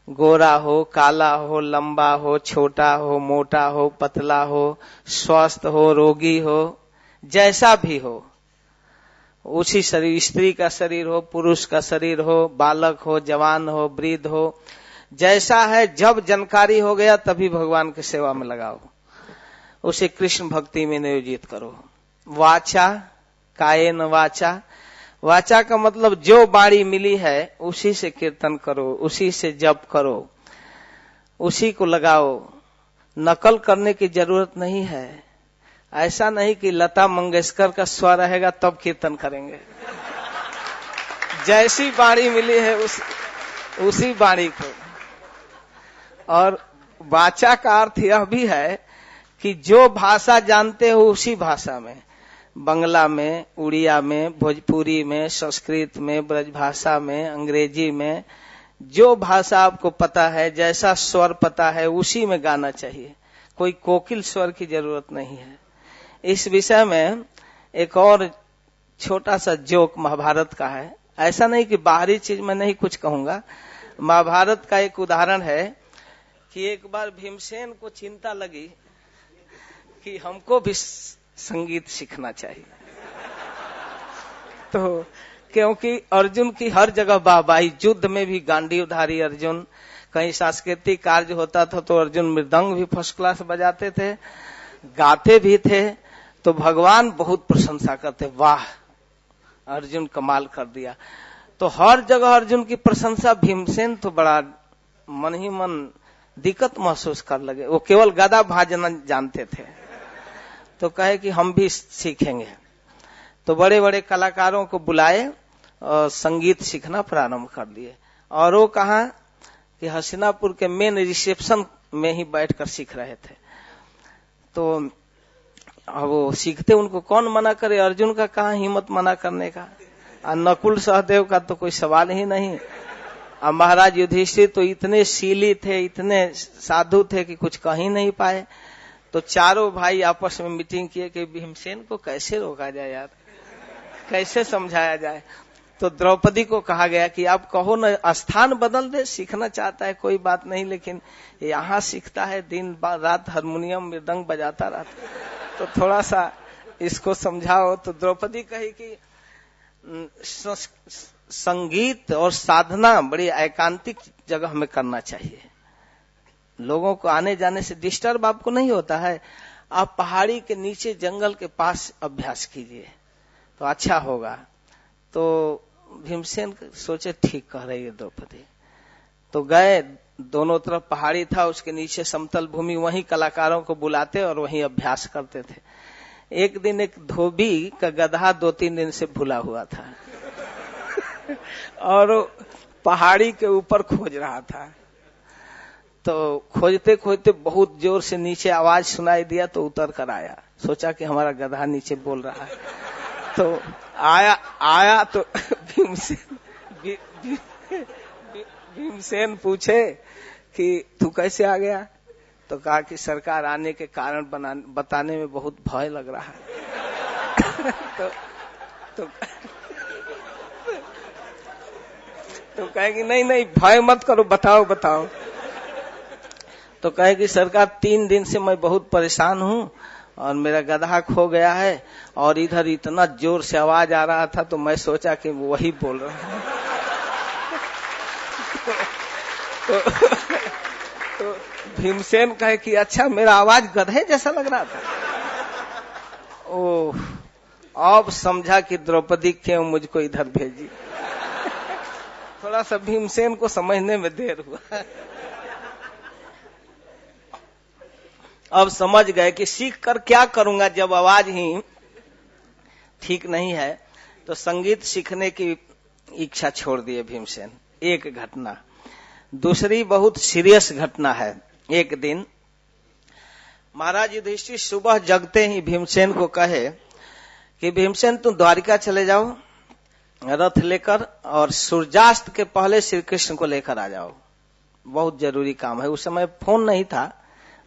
गोरा हो, काला हो, लंबा हो, छोटा हो, मोटा हो, पतला हो, स्वस्थ हो, रोगी हो, जैसा भी हो, उसी शरीर, स्त्री का शरीर हो, पुरुष का शरीर हो, बालक हो, जवान हो, वृद्ध हो, जैसा है, जब जानकारी हो गया तभी भगवान की सेवा में लगाओ, उसे कृष्ण भक्ति में नियोजित करो। वाचा, कायेन वाचा, वाचा का मतलब जो बाणी मिली है उसी से कीर्तन करो, उसी से जप करो, उसी को लगाओ, नकल करने की जरूरत नहीं है। ऐसा नहीं कि लता मंगेशकर का स्वर रहेगा तब कीर्तन करेंगे। जैसी बाणी मिली है उसी बाणी को। और वाचा का अर्थ यह भी है कि जो भाषा जानते हो उसी भाषा में, बंगला में, उड़िया में, भोजपुरी में, संस्कृत में, ब्रज भाषा में, अंग्रेजी में, जो भाषा आपको पता है, जैसा स्वर पता है उसी में गाना चाहिए। कोई कोकिल स्वर की जरूरत नहीं है। इस विषय में एक और छोटा सा जोक महाभारत का है। ऐसा नहीं कि बाहरी चीज में नहीं कुछ कहूंगा, महाभारत का एक उदाहरण है कि एक बार भीमसेन को चिंता लगी कि हमको भी संगीत सीखना चाहिए। तो क्योंकि अर्जुन की हर जगह वाहवाही, युद्ध में भी गांडीवधारी अर्जुन, कहीं सांस्कृतिक कार्य होता था तो अर्जुन मृदंग भी फर्स्ट क्लास बजाते थे, गाते भी थे, तो भगवान बहुत प्रशंसा करते, वाह अर्जुन कमाल कर दिया। तो हर जगह अर्जुन की प्रशंसा, भीमसेन तो बड़ा मन ही मन दिक्कत महसूस कर लगे। वो केवल गदा भाजना जानते थे, तो कहे कि हम भी सीखेंगे। तो बड़े बड़े कलाकारों को बुलाए और संगीत सीखना प्रारंभ कर दिए। और वो कहा कि हसीनापुर के मेन रिसेप्शन में ही बैठकर सीख रहे थे। तो वो सीखते, उनको कौन मना करे, अर्जुन का कहाँ हिम्मत मना करने का, और नकुल सहदेव का तो कोई सवाल ही नहीं। और महाराज युधिष्ठिर तो इतने शीली थे, इतने साधु थे कि कुछ कह ही नहीं पाए। तो चारों भाई आपस में मीटिंग किए कि भीमसेन को कैसे रोका जाए यार, कैसे समझाया जाए। तो द्रौपदी को कहा गया कि आप कहो न, स्थान बदल दे, सीखना चाहता है कोई बात नहीं, लेकिन यहाँ सीखता है, दिन रात हारमोनियम मृदंग बजाता रहता, तो थोड़ा सा इसको समझाओ। तो द्रौपदी कही कि संगीत और साधना बड़ी एकांतिक जगह में करना चाहिए, लोगों को आने जाने से डिस्टर्ब आपको नहीं होता है, आप पहाड़ी के नीचे जंगल के पास अभ्यास कीजिए तो अच्छा होगा। तो भीमसेन सोचे ठीक कह रही है द्रौपदी। तो गए, दोनों तरफ पहाड़ी था, उसके नीचे समतल भूमि, वहीं कलाकारों को बुलाते और वहीं अभ्यास करते थे। एक दिन एक धोबी का गधा 2-3 दिन से भूला हुआ था और पहाड़ी के ऊपर खोज रहा था। तो खोजते खोजते बहुत जोर से नीचे आवाज सुनाई दिया, तो उतर कर आया, सोचा कि हमारा गधा नीचे बोल रहा है। तो आया तो भीमसेन पूछे कि तू कैसे आ गया? तो कहा कि सरकार, आने के कारण बताने में बहुत भय लग रहा है। तो कहेगी नहीं भय मत करो, बताओ। तो कहेगी सरकार, 3 दिन से मैं बहुत परेशान हूँ और मेरा गधा खो गया है, और इधर इतना जोर से आवाज आ रहा था तो मैं सोचा कि वही बोल रहा है। तो भीमसेन कहे कि अच्छा, मेरा आवाज गधे जैसा लग रहा था। ओह, अब समझा कि द्रौपदी क्यों मुझको इधर भेजी। थोड़ा सा भीमसेन को समझने में देर हुआ। अब समझ गए कि सीख कर क्या करूंगा जब आवाज ही ठीक नहीं है। तो संगीत सीखने की इच्छा छोड़ दिए भीमसेन। एक घटना। दूसरी बहुत सीरियस घटना है। एक दिन महाराज युधिष्ठिर सुबह जगते ही भीमसेन को कहे कि भीमसेन तुम द्वारिका चले जाओ रथ लेकर, और सूर्यास्त के पहले श्री कृष्ण को लेकर आ जाओ, बहुत जरूरी काम है। उस समय फोन नहीं था,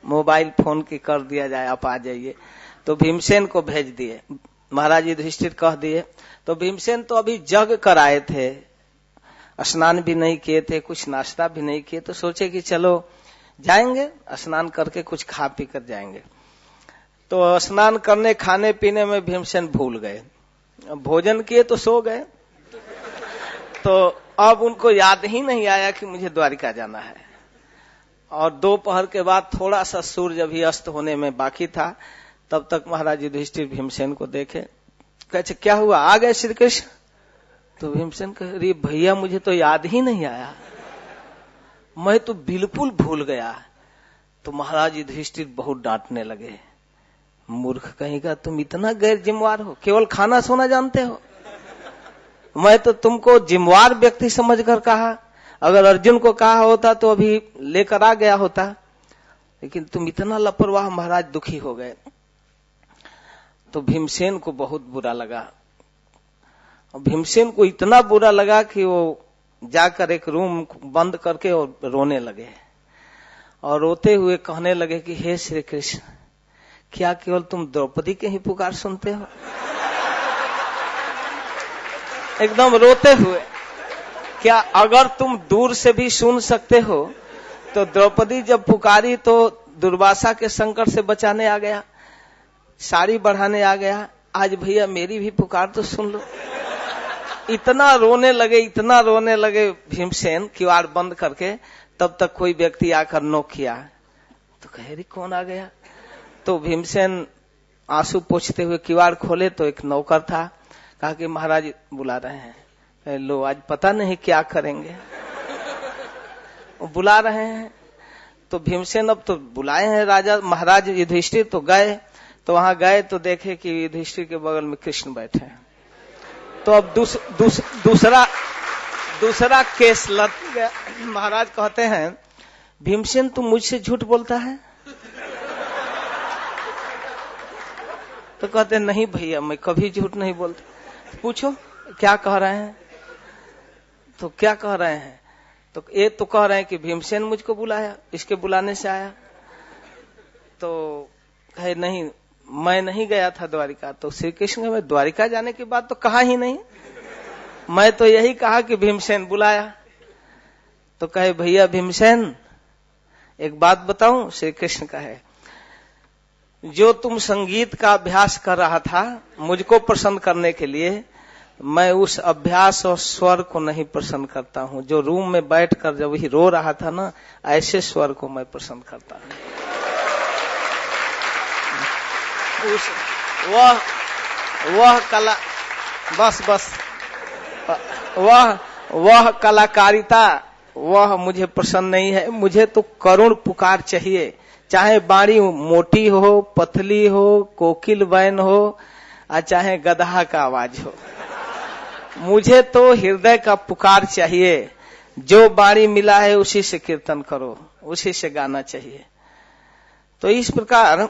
मोबाइल फोन की कर दिया जाए, आप आ जाइए। तो भीमसेन को भेज दिए, महाराज युधिष्ठिर कह दिए। तो भीमसेन तो अभी जग कर आए थे स्नान भी नहीं किए थे, कुछ नाश्ता भी नहीं किए, तो सोचे कि चलो जाएंगे स्नान करके कुछ खा पी कर जाएंगे। तो स्नान करने खाने पीने में भीमसेन भूल गए, भोजन किए तो सो गए। तो अब उनको याद ही नहीं आया कि मुझे द्वारिका जाना है। और दोपहर के बाद थोड़ा सा सूर्य अभी अस्त होने में बाकी था, तब तक महाराज युधिष्ठिर भीमसेन को देखे, कहते क्या हुआ, आ गए श्री कृष्ण? तो भीमसेन कह रही भैया मुझे तो याद ही नहीं आया, मैं तो बिल्कुल भूल गया। तो महाराज युधिष्ठिर बहुत डांटने लगे, मूर्ख कहेगा, तुम इतना गैर जिम्मेवार हो, केवल खाना सोना जानते हो। मैं तो तुमको जिम्मेवार व्यक्ति समझकर कहा, अगर अर्जुन को कहा होता तो अभी लेकर आ गया होता, लेकिन तुम इतना लापरवाह। महाराज दुखी हो गए। तो भीमसेन को बहुत बुरा लगा, और भीमसेन को इतना बुरा लगा कि वो जाकर एक रूम बंद करके और रोने लगे, और रोते हुए कहने लगे कि हे श्री कृष्ण, क्या केवल तुम द्रौपदी के ही पुकार सुनते हो? एकदम रोते हुए, क्या अगर तुम दूर से भी सुन सकते हो तो द्रौपदी जब पुकारी तो दुर्वासा के संकट से बचाने आ गया, साड़ी बढ़ाने आ गया, आज भैया मेरी भी पुकार तो सुन लो। इतना रोने लगे भीमसेन किवाड़ बंद करके। तब तक कोई व्यक्ति आकर नोक किया, तो कह रही कौन आ गया? तो भीमसेन आंसू पोंछते हुए किवाड़ खोले तो एक नौकर था, कहा कि महाराज बुला रहे हैं। लो आज पता नहीं क्या करेंगे, वो बुला रहे हैं। तो भीमसेन अब तो बुलाए हैं राजा महाराज युधिष्ठिर, तो गए। तो वहां गए तो देखे कि युधिष्ठिर के बगल में कृष्ण बैठे हैं। तो अब दूसरा केस लग गया। महाराज कहते हैं भीमसेन तुम मुझसे झूठ बोलता है? तो कहते नहीं भैया मैं कभी झूठ नहीं बोलता। पूछो क्या कह रहे हैं? तो क्या कह रहे हैं? तो ये तो कह रहे हैं कि भीमसेन मुझको बुलाया, इसके बुलाने से आया। तो कहे नहीं मैं नहीं गया था द्वारिका। तो श्री कृष्ण में द्वारिका जाने की बात तो कहा ही नहीं, मैं तो यही कहा कि भीमसेन बुलाया। तो कहे भैया भीमसेन एक बात बताऊं? श्री कृष्ण कहे जो तुम संगीत का अभ्यास कर रहा था मुझको प्रसन्न करने के लिए, मैं उस अभ्यास और स्वर को नहीं पसंद करता हूं। जो रूम में बैठकर जब ही रो रहा था ना, ऐसे स्वर को मैं पसंद करता हूं। वह कला बस वह कलाकारिता वह मुझे पसंद नहीं है। मुझे तो करुण पुकार चाहिए, चाहे बाणी मोटी हो, पतली हो, कोकिल बैन हो, और चाहे गधा का आवाज हो। मुझे तो हृदय का पुकार चाहिए। जो बाणी मिला है उसी से कीर्तन करो, उसी से गाना चाहिए। तो इस प्रकार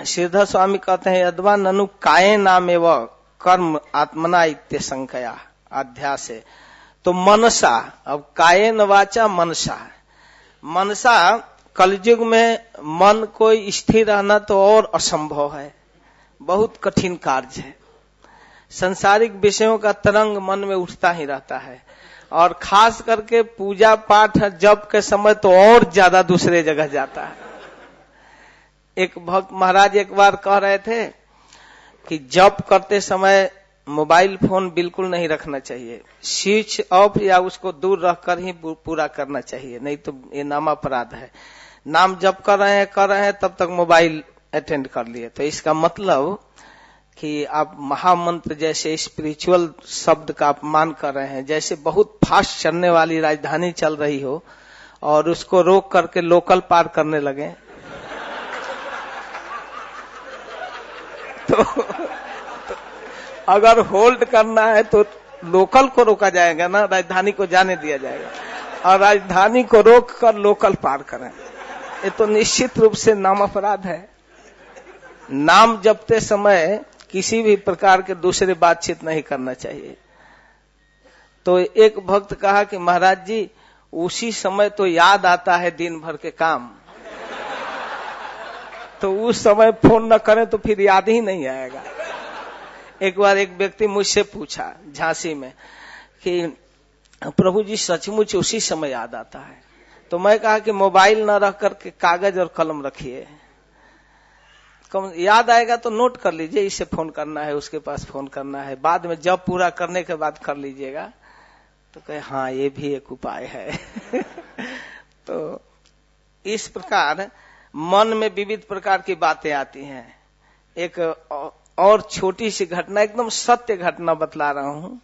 श्रीधर स्वामी कहते हैं यद्वा ननु काये नामेव कर्म आत्मना इत्य संकया अध्यास है। तो मनसा, अब काये न वाचा मनसा कलयुग में मन को स्थिर रहना तो और असंभव है, बहुत कठिन कार्य है। संसारिक विषयों का तरंग मन में उठता ही रहता है, और खास करके पूजा पाठ जप के समय तो और ज्यादा दूसरे जगह जाता है। एक भक्त महाराज एक बार कह रहे थे कि जप करते समय मोबाइल फोन बिल्कुल नहीं रखना चाहिए, स्विच ऑफ या उसको दूर रखकर ही पूरा करना चाहिए, नहीं तो ये नाम अपराध है। नाम जप कर रहे हैं तब तक मोबाइल अटेंड कर लिए, तो इसका मतलब कि आप महामंत्र जैसे स्पिरिचुअल शब्द का अपमान कर रहे हैं। जैसे बहुत फास्ट चलने वाली राजधानी चल रही हो और उसको रोक करके लोकल पार करने लगे तो अगर होल्ड करना है तो लोकल को रोका जाएगा ना, राजधानी को जाने दिया जाएगा, और राजधानी को रोक कर लोकल पार करें, ये तो निश्चित रूप से नाम अपराध है। नाम जपते समय किसी भी प्रकार के दूसरे बातचीत नहीं करना चाहिए। तो एक भक्त कहा कि महाराज जी उसी समय तो याद आता है दिन भर के काम, तो उस समय फोन न करें तो फिर याद ही नहीं आएगा। एक बार एक व्यक्ति मुझसे पूछा झांसी में कि प्रभु जी सचमुच उसी समय याद आता है। तो मैं कहा कि मोबाइल न रख करके कागज और कलम रखिए, याद आएगा तो नोट कर लीजिए, इसे फोन करना है, उसके पास फोन करना है, बाद में जब पूरा करने के बाद कर लीजिएगा। तो कहे हाँ ये भी एक उपाय है। तो इस प्रकार मन में विविध प्रकार की बातें आती हैं। एक और छोटी सी घटना, एकदम सत्य घटना बतला रहा हूं,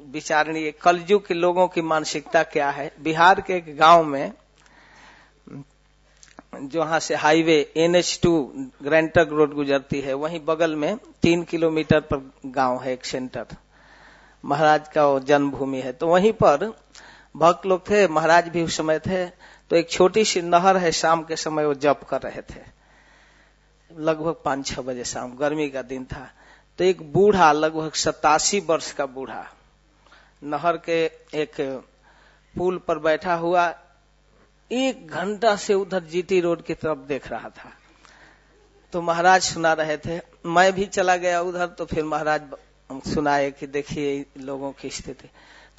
विचारणीय, कलयुग के लोगों की मानसिकता क्या है। बिहार के एक गांव में, जहां से highway NH2 grand trunk road गुजरती है, वहीं बगल में 3 किलोमीटर पर गांव है, एक सेंटर, महाराज का जन्मभूमि है। तो वहीं पर भक्त लोग थे, महाराज भी उस समय थे। तो एक छोटी सी नहर है, शाम के समय वो जप कर रहे थे, लगभग 5-6 बजे शाम, गर्मी का दिन था। तो एक बूढ़ा, लगभग 87 वर्ष का बूढ़ा, नहर के एक पुल पर बैठा हुआ 1 घंटा से उधर GT रोड की तरफ देख रहा था। तो महाराज सुना रहे थे, मैं भी चला गया उधर। तो फिर महाराज सुनाए कि देखिए लोगों की स्थिति।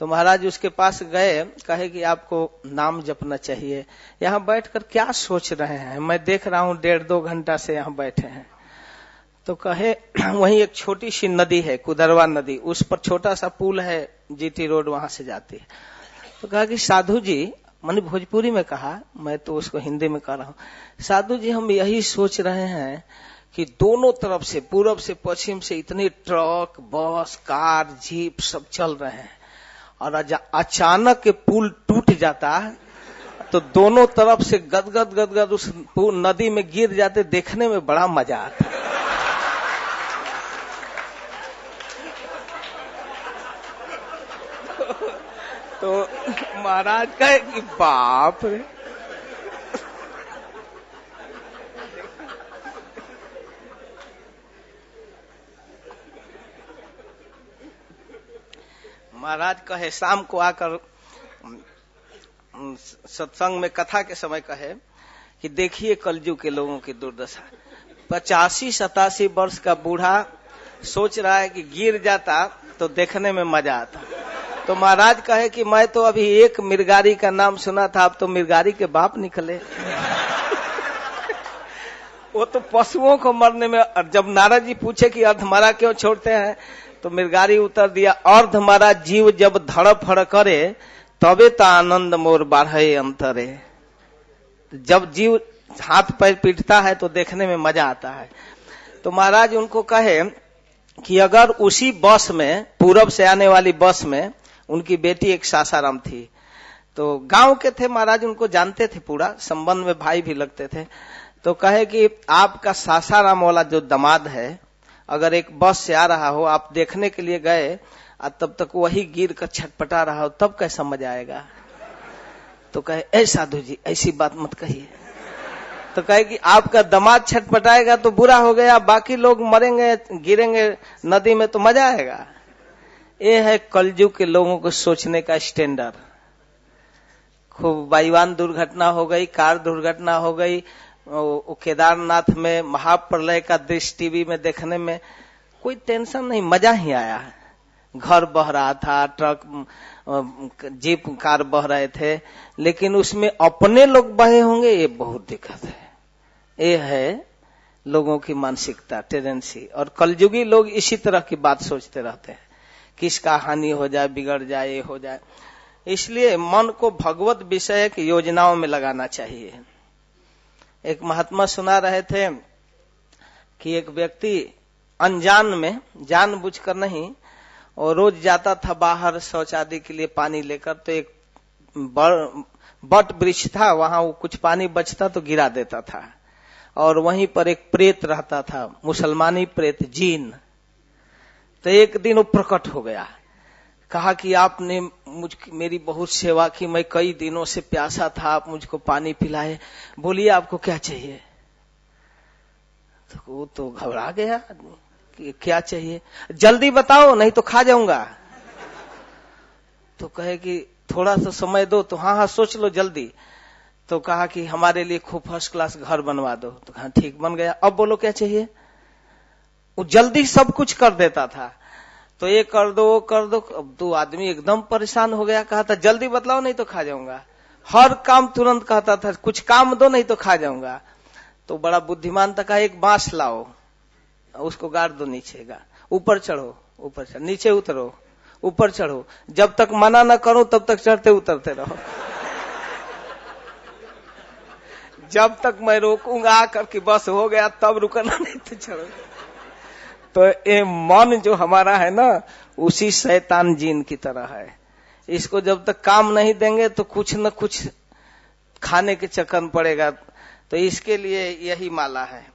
तो महाराज उसके पास गए, कहे कि आपको नाम जपना चाहिए, यहाँ बैठकर क्या सोच रहे हैं, मैं देख रहा हूँ 1.5-2 घंटा से यहाँ बैठे हैं। तो कहे वहीं एक छोटी सी नदी है, कुदरवा नदी, उस पर छोटा सा पुल है, GT रोड वहां से जाती है। तो कहा कि साधु जी, मैंने भोजपुरी में कहा, मैं तो उसको हिंदी में कह रहा हूँ, साधु जी हम यही सोच रहे हैं कि दोनों तरफ से, पूरब से पश्चिम से इतने ट्रक, बस, कार, जीप सब चल रहे हैं, और अचानक के पुल टूट जाता है तो दोनों तरफ से गदगद गदगद उस नदी में गिर जाते, देखने में बड़ा मजा आता है। तो महाराज कहे कि बाप रे, महाराज कहे शाम को आकर सत्संग में कथा के समय कहे कि देखिए कलयुग के लोगों की दुर्दशा। 85-87 वर्ष का बूढ़ा सोच रहा है कि गिर जाता तो देखने में मजा आता। तो महाराज कहे कि मैं तो अभी एक मिर्गारी का नाम सुना था, अब तो मिर्गारी के बाप निकले। वो तो पशुओं को मरने में, और जब नारद जी पूछे कि अर्धमारा क्यों छोड़ते हैं, तो मिर्गारी उत्तर दिया, अर्धमारा जीव जब धड़फड़ करे तबे तो आनंद मोर बाढ़े अंतरे। जब जीव हाथ पैर पीटता है तो देखने में मजा आता है। तो महाराज उनको कहे कि अगर उसी बस में, पूरब से आने वाली बस में, उनकी बेटी एक सासाराम थी, तो गांव के थे, महाराज उनको जानते थे, पूरा संबंध में भाई भी लगते थे। तो कहे कि आपका सासाराम वाला जो दामाद है, अगर एक बस से आ रहा हो, आप देखने के लिए गए और तब तक वही गिर कर छटपटा रहा हो, तब कैसा मजा आएगा। तो कहे ऐ साधु जी ऐसी बात मत कहिए। तो कहे कि आपका दामाद छटपटाएगा तो बुरा हो गया, बाकी लोग मरेंगे, गिरेंगे नदी में, तो मजा आएगा। ये है कलयुग के लोगों को सोचने का स्टैंडर्ड। खूब वायुयान दुर्घटना हो गई, कार दुर्घटना हो गई, केदारनाथ में महाप्रलय का दृश्य टीवी में देखने में कोई टेंशन नहीं, मजा ही आया। घर बह रहा था, ट्रक, जीप, कार बह रहे थे, लेकिन उसमें अपने लोग बहे होंगे, ये बहुत दिक्कत है। ये है लोगों की मानसिकता, टेंडेंसी। और कलयुगी लोग इसी तरह की बात सोचते रहते हैं, किसका हानि हो जाए, बिगड़ जाए, ये हो जाए। इसलिए मन को भगवत विषय की योजनाओं में लगाना चाहिए। एक महात्मा सुना रहे थे कि एक व्यक्ति अनजान में, जानबूझकर नहीं, और रोज जाता था बाहर शौच आदि के लिए पानी लेकर, तो एक बट वृक्ष था, वहां वो कुछ पानी बचता तो गिरा देता था, और वहीं पर एक प्रेत रहता था, मुसलमानी प्रेत, जीन। तो एक दिन वो प्रकट हो गया, कहा कि आपने मेरी बहुत सेवा की, मैं कई दिनों से प्यासा था, आप मुझको पानी पिलाए, बोलिए आपको क्या चाहिए। तो वो तो घबरा गया कि क्या चाहिए, जल्दी बताओ नहीं तो खा जाऊंगा। तो कहे कि थोड़ा सा समय दो। तो हाँ सोच लो जल्दी। तो कहा कि हमारे लिए खूब फर्स्ट क्लास घर बनवा दो। तो कहा ठीक, बन गया, अब बोलो क्या चाहिए। वो जल्दी सब कुछ कर देता था। तो ये कर दो, वो कर दो। अब तो आदमी एकदम परेशान हो गया, कहा था जल्दी बतलाओ नहीं तो खा जाऊंगा। हर काम तुरंत कहता था, कुछ काम दो नहीं तो खा जाऊंगा। तो बड़ा बुद्धिमान था, कहा एक बांस लाओ, उसको गाड़ दो नीचे का, ऊपर चढ़ो, ऊपर चढ़ो, नीचे उतरो, ऊपर चढ़ो, जब तक मना न करूं तब तक चढ़ते उतरते रहो। जब तक मैं रोकूंगा आकर कि बस हो गया तब रुकना, नहीं तो चढ़ो। तो ये मन जो हमारा है ना, उसी शैतान जीन की तरह है। इसको जब तक काम नहीं देंगे तो कुछ न कुछ खाने के चक्कर में पड़ेगा। तो इसके लिए यही माला है।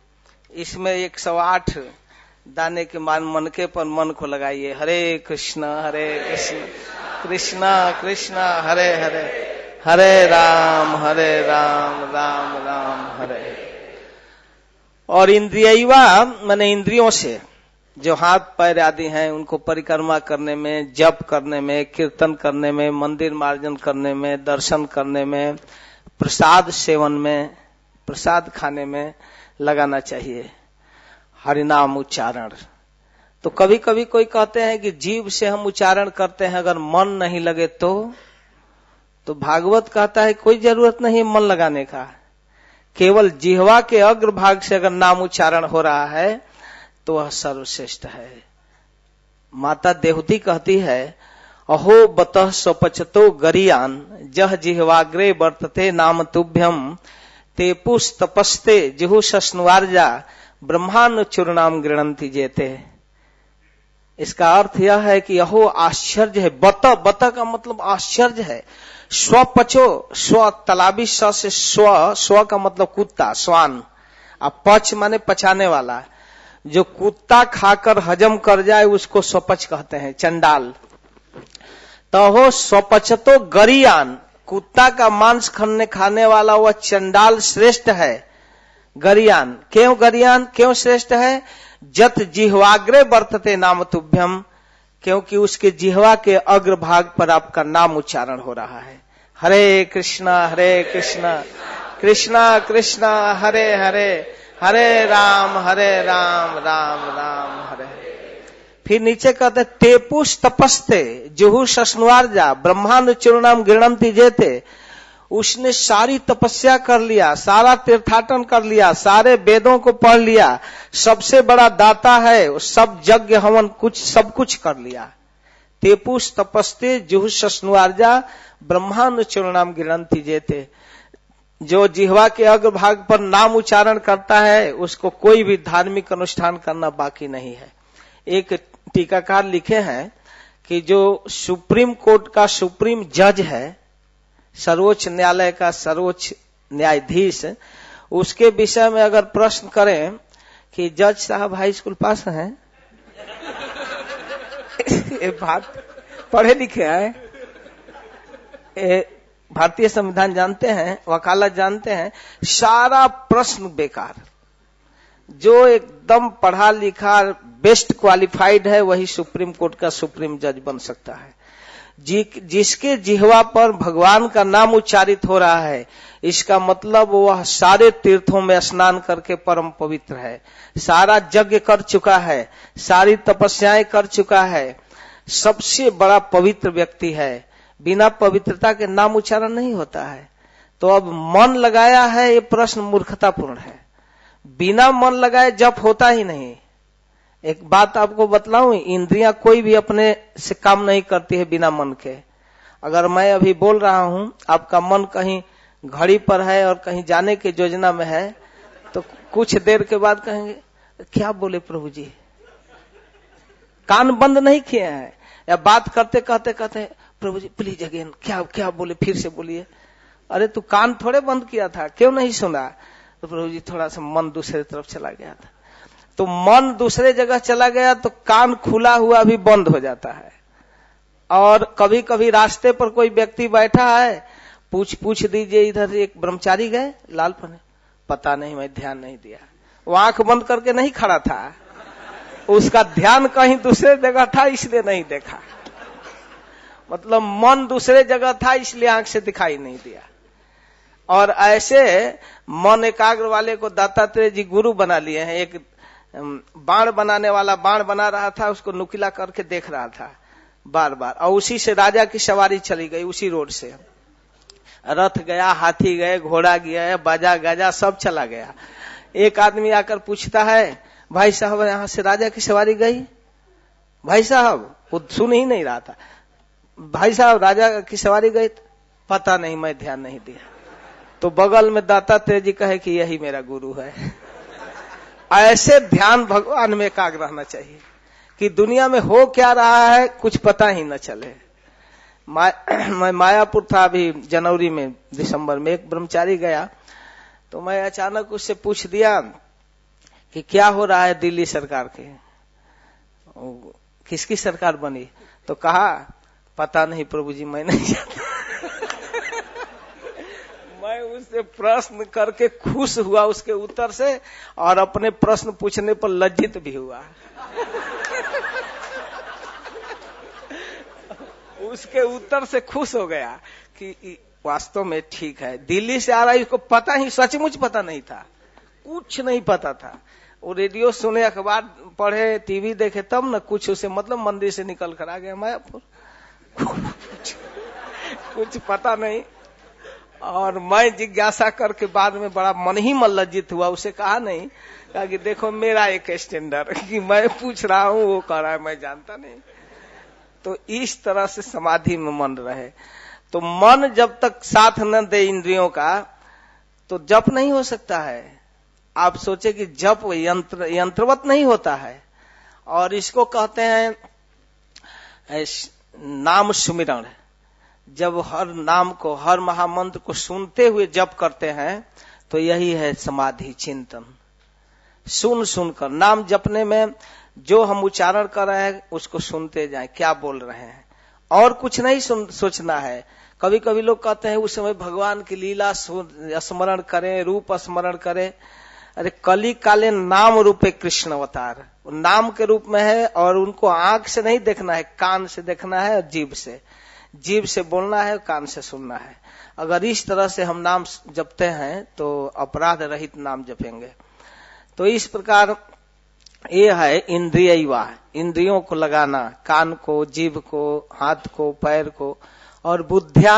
इसमें 108 दाने के मनके पर मन को लगाइए। हरे कृष्ण कृष्ण कृष्ण हरे हरे, हरे राम राम राम हरे। और इंद्रियवा माने इंद्रियों से, जो हाथ पैर आदि हैं, उनको परिक्रमा करने में, जप करने में, कीर्तन करने में, मंदिर मार्जन करने में, दर्शन करने में, प्रसाद सेवन में, प्रसाद खाने में लगाना चाहिए। हरिनाम उच्चारण। तो कभी कभी कोई कहते हैं कि जीभ से हम उच्चारण करते हैं, अगर मन नहीं लगे तो भागवत कहता है कोई जरूरत नहीं मन लगाने का। केवल जिह्वा के अग्रभाग से अगर नाम उच्चारण हो रहा है तो वह सर्वश्रेष्ठ है। माता देवती कहती है, अहो बतः स्वपचतो गरियान जह जिह्वाग्रे वर्तते नाम तुभ्यम ते पुष तपस्ते जिहु सस्नुवार्जा ब्रह्मांड चूर्णाम गृणंती जेते। इसका अर्थ यह है कि अहो आश्चर्य है। बत का मतलब आश्चर्य है। स्वपचो, स्व तलाबी स से स्व का मतलब कुत्ता, स्वान। अब पच माने पचाने वाला, जो कुत्ता खाकर हजम कर जाए उसको स्वपच कहते हैं, चंडाल। तो हो स्वपचतो गरियान, कुत्ता का मांस खाने वाला वह चंडाल श्रेष्ठ है। गरियान क्यों, गरियान क्यों श्रेष्ठ है? जत जिह्वाग्रे वर्तते नाम तुभ्यम, क्योंकि उसके जिह्वा के अग्रभाग पर आपका नाम उच्चारण हो रहा है। हरे कृष्णा कृष्ण कृष्ण हरे हरे, हरे राम राम राम हरे। फिर नीचे कहते तेपुष तपस्ते जुहु सस्नुवार्जा ब्रह्मांड चूर्णाम गृणंती जेते। उसने सारी तपस्या कर लिया, सारा तीर्थाटन कर लिया, सारे वेदों को पढ़ लिया, सबसे बड़ा दाता है, सब यज्ञ हवन कुछ सब कुछ कर लिया। तेपुष तपस्ते जुहु सस्नुवार्जा ब्रह्मांड चूर्णाम गृणंती जेते। जो जिह्वा के अग्रभाग पर नाम उच्चारण करता है उसको कोई भी धार्मिक अनुष्ठान करना बाकी नहीं है। एक टीकाकार लिखे हैं कि जो सुप्रीम कोर्ट का सुप्रीम जज है, सर्वोच्च न्यायालय का सर्वोच्च न्यायाधीश, उसके विषय में अगर प्रश्न करें कि जज साहब हाई स्कूल पास हैं, ये बात पढ़े लिखे हैं, भारतीय संविधान जानते हैं, वकालत जानते हैं, सारा प्रश्न बेकार। जो एकदम पढ़ा लिखा बेस्ट क्वालिफाइड है वही सुप्रीम कोर्ट का सुप्रीम जज बन सकता है। जिसके जिह्वा पर भगवान का नाम उच्चारित हो रहा है, इसका मतलब वह सारे तीर्थों में स्नान करके परम पवित्र है, सारा यज्ञ कर चुका है, सारी तपस्याएं कर चुका है, सबसे बड़ा पवित्र व्यक्ति है। बिना पवित्रता के नाम उच्चारण नहीं होता है। तो अब मन लगाया है, ये प्रश्न मूर्खतापूर्ण है। बिना मन लगाए जप होता ही नहीं। एक बात आपको बतलाऊं, इंद्रियां कोई भी अपने से काम नहीं करती है बिना मन के। अगर मैं अभी बोल रहा हूं, आपका मन कहीं घड़ी पर है और कहीं जाने की योजना में है, तो कुछ देर के बाद कहेंगे क्या बोले प्रभु जी, कान बंद नहीं किए हैं, या बात करते कहते कहते प्रभु जी प्लीज अगेन, क्या बोले, फिर से बोलिए। अरे तू कान थोड़े बंद किया था, क्यों नहीं सुना? तो प्रभु जी थोड़ा सा मन दूसरे तरफ चला गया था। तो मन दूसरे जगह चला गया तो कान खुला हुआ भी बंद हो जाता है। और कभी कभी रास्ते पर कोई व्यक्ति बैठा है, पूछ दीजिए इधर एक ब्रह्मचारी गए लाल पने, पता नहीं, मैं ध्यान नहीं दिया। वो आंख बंद करके नहीं खड़ा था, उसका ध्यान कहीं दूसरे जगह था इसलिए नहीं देखा। मतलब मन दूसरे जगह था इसलिए आंख से दिखाई नहीं दिया। और ऐसे मन एकाग्र वाले को दत्तात्रेय जी गुरु बना लिए हैं। एक बाण बनाने वाला बाण बना रहा था, उसको नुकीला करके देख रहा था बार बार, और उसी से राजा की सवारी चली गई, उसी रोड से रथ गया, हाथी गए, घोड़ा गया, बाजा गाजा सब चला गया। एक आदमी आकर पूछता है, भाई साहब यहाँ से राजा की सवारी गई? भाई साहब, वो सुन ही नहीं रहा था, भाई साहब राजा की सवारी गई? पता नहीं, मैं ध्यान नहीं दिया। तो बगल में दत्तात्रेय जी कहे कि यही मेरा गुरु है। ऐसे ध्यान भगवान में एकाग्र रहना चाहिए कि दुनिया में हो क्या रहा है कुछ पता ही न चले। मैं मायापुर था अभी जनवरी में, दिसंबर में, एक ब्रह्मचारी गया, तो मैं अचानक उससे पूछ दिया कि क्या हो रहा है दिल्ली सरकार के, किसकी सरकार बनी? तो कहा पता नहीं प्रभु जी, मैं नहीं जानता। मैं उससे प्रश्न करके खुश हुआ उसके उत्तर से, और अपने प्रश्न पूछने पर लज्जित भी हुआ। उसके उत्तर से खुश हो गया कि वास्तव में ठीक है, दिल्ली से आ रहा है, इसको पता ही, सचमुच पता नहीं था, कुछ नहीं पता था। वो रेडियो सुने, अखबार पढ़े, टीवी देखे, तब न कुछ उसे मतलब मंदिर से निकल कर आ गया मायापुर। कुछ पता नहीं। और मैं जिज्ञासा करके बाद में बड़ा मन ही मन लज्जित हुआ, उसे कहा नहीं, कहा कि देखो मेरा एक स्टैंडर्ड कि मैं पूछ रहा हूँ, वो कह रहा है मैं जानता नहीं। तो इस तरह से समाधि में मन रहे। तो मन जब तक साथ न दे इंद्रियों का, तो जप नहीं हो सकता है। आप सोचे कि जप यंत्रवत नहीं होता है, और इसको कहते हैं नाम सुमिरण। जब हर नाम को, हर महामंत्र को सुनते हुए जप करते हैं, तो यही है समाधि चिंतन। सुन सुनकर नाम जपने में जो हम उच्चारण कर रहे हैं उसको सुनते जाएं, क्या बोल रहे हैं, और कुछ नहीं सोचना है। कभी कभी लोग कहते हैं उस समय भगवान की लीला स्मरण करें, रूप स्मरण करें। अरे कली काले नाम रूपे कृष्ण अवतार, नाम के रूप में है, और उनको आंख से नहीं देखना है, कान से देखना है, और जीभ से बोलना है, कान से सुनना है। अगर इस तरह से हम नाम जपते हैं तो अपराध रहित नाम जपेंगे। तो इस प्रकार ये है इंद्रियवा, इंद्रियों को लगाना, कान को, जीभ को, हाथ को, पैर को, और बुद्ध्या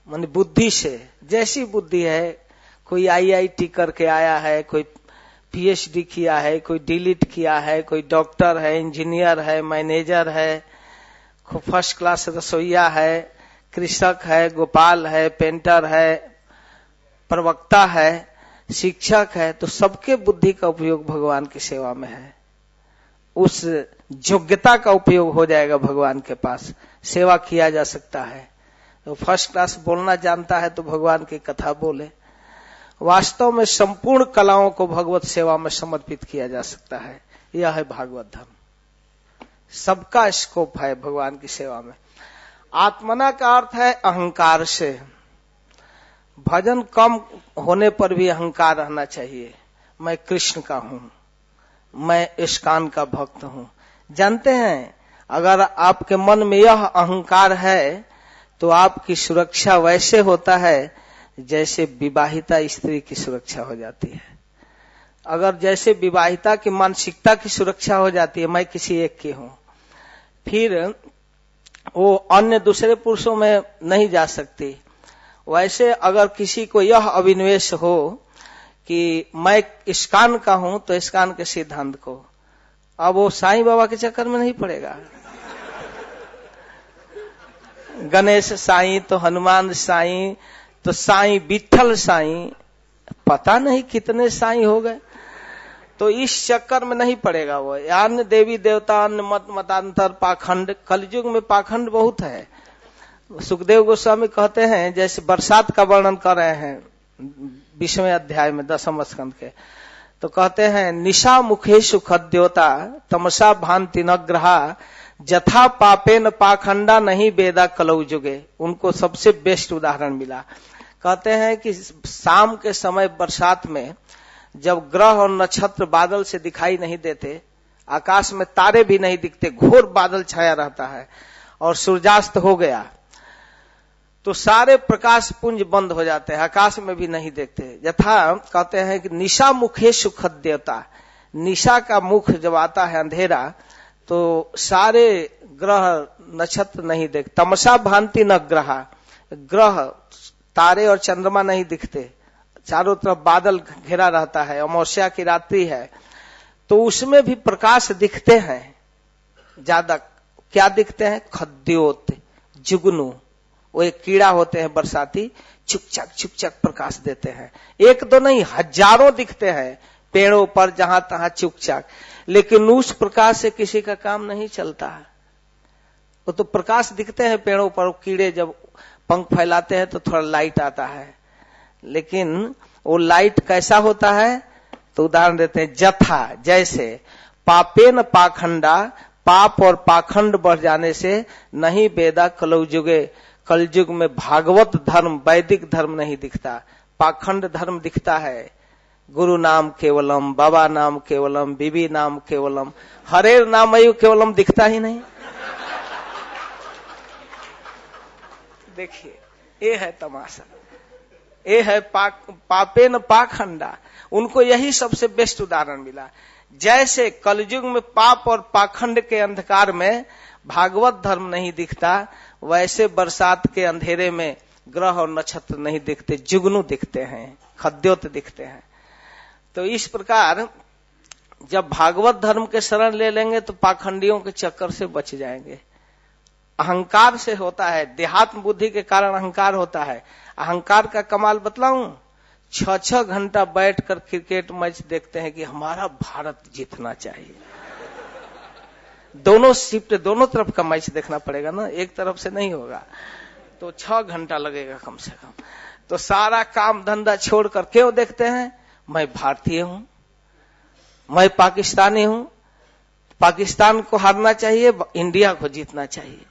माने बुद्धि से, जैसी बुद्धि है, कोई IIT करके आया है, कोई PhD किया है, कोई डीलिट किया है, कोई डॉक्टर है, इंजीनियर है, मैनेजर है, फर्स्ट क्लास रसोईया है, कृषक है, गोपाल है, पेंटर है, प्रवक्ता है, शिक्षक है, तो सबके बुद्धि का उपयोग भगवान की सेवा में है। उस योग्यता का उपयोग हो जाएगा, भगवान के पास सेवा किया जा सकता है। तो फर्स्ट क्लास बोलना जानता है तो भगवान की कथा बोले। वास्तव में संपूर्ण कलाओं को भगवत सेवा में समर्पित किया जा सकता है। यह है भागवत धर्म, सबका स्कोप है भगवान की सेवा में। आत्मना का अर्थ है अहंकार से। भजन कम होने पर भी अहंकार रहना चाहिए, मैं कृष्ण का हूं, मैं इस्कान का भक्त हूं। जानते हैं, अगर आपके मन में यह अहंकार है तो आपकी सुरक्षा वैसे होता है जैसे विवाहिता स्त्री की सुरक्षा हो जाती है। अगर जैसे विवाहिता की मानसिकता की सुरक्षा हो जाती है, मैं किसी एक की हूं, फिर वो अन्य दूसरे पुरुषों में नहीं जा सकती। वैसे अगर किसी को यह अभिनिवेश हो कि मैं इस्कान का हूं, तो इस्कान के सिद्धांत को, अब वो साईं बाबा के चक्कर में नहीं पड़ेगा। गणेश साईं तो हनुमान साईं, तो साईं विठल साईं, पता नहीं कितने साईं हो गए, तो इस चक्कर में नहीं पड़ेगा वो। अन्य देवी देवता, अन्य मत मतांतर, पाखंड, कलयुग में पाखंड बहुत है। सुखदेव गोस्वामी कहते हैं, जैसे बरसात का वर्णन कर रहे हैं 20वें अध्याय में 10वें स्कंद के, तो कहते हैं निशा मुखेषु खद्योता तमसा भांति न ग्रहा जथा पापेन पाखंडा नहीं वेदा कलौ जुगे। उनको सबसे बेस्ट उदाहरण मिला। कहते हैं कि शाम के समय बरसात में जब ग्रह और नक्षत्र बादल से दिखाई नहीं देते, आकाश में तारे भी नहीं दिखते, घोर बादल छाया रहता है और सूर्यास्त हो गया, तो सारे प्रकाश पुंज बंद हो जाते हैं, आकाश में भी नहीं देखते। यथा कहते हैं कि निशा मुखे सुखद्यता, निशा का मुख जब आता है अंधेरा तो सारे ग्रह नक्षत्र नहीं देखते। तमसा भांति न ग्रह, ग्रह तारे और चंद्रमा नहीं दिखते, चारों तरफ बादल घेरा रहता है, अमावस्या की रात्रि है तो उसमें भी प्रकाश दिखते हैं ज्यादा। क्या दिखते हैं? खद्योत, जुगनू, वो एक कीड़ा होते हैं बरसाती, चुपचाप प्रकाश देते हैं। एक दो नहीं, हजारों दिखते हैं पेड़ों पर जहां तहां चुपचाप, लेकिन उस प्रकाश से किसी का काम नहीं चलता है। वो तो प्रकाश दिखते हैं पेड़ों पर, कीड़े जब पंख फैलाते हैं तो थोड़ा लाइट आता है, लेकिन वो लाइट कैसा होता है? तो उदाहरण देते हैं, जथा जैसे पापेन पाखंडा, पाप और पाखंड बढ़ जाने से नहीं वेदा कलयुगे, कलयुग में भागवत धर्म वैदिक धर्म नहीं दिखता, पाखंड धर्म दिखता है। गुरु नाम केवलम, बाबा नाम केवलम, बीबी नाम केवलम, हरेर नाम केवलम दिखता ही नहीं। देखिए ये है तमाशा, ये है पापे न पाखंडा। उनको यही सबसे बेस्ट उदाहरण मिला। जैसे कलयुग में पाप और पाखंड के अंधकार में भागवत धर्म नहीं दिखता, वैसे बरसात के अंधेरे में ग्रह और नक्षत्र नहीं दिखते, जुगनू दिखते हैं, खद्योत दिखते हैं। तो इस प्रकार जब भागवत धर्म के शरण ले लेंगे तो पाखंडियों के चक्कर से बच जाएंगे। अहंकार से होता है, देहात्म बुद्धि के कारण अहंकार होता है। अहंकार का कमाल बतलाऊं, 6-6 घंटा बैठकर क्रिकेट मैच देखते हैं कि हमारा भारत जीतना चाहिए। दोनों शिफ्ट, दोनों तरफ का मैच देखना पड़ेगा ना, एक तरफ से नहीं होगा, तो 6 घंटा लगेगा कम से कम। तो सारा काम धंधा छोड़कर क्यों देखते हैं? मैं भारतीय हूं, मैं पाकिस्तानी हूं, पाकिस्तान को हारना चाहिए, इंडिया को जीतना चाहिए।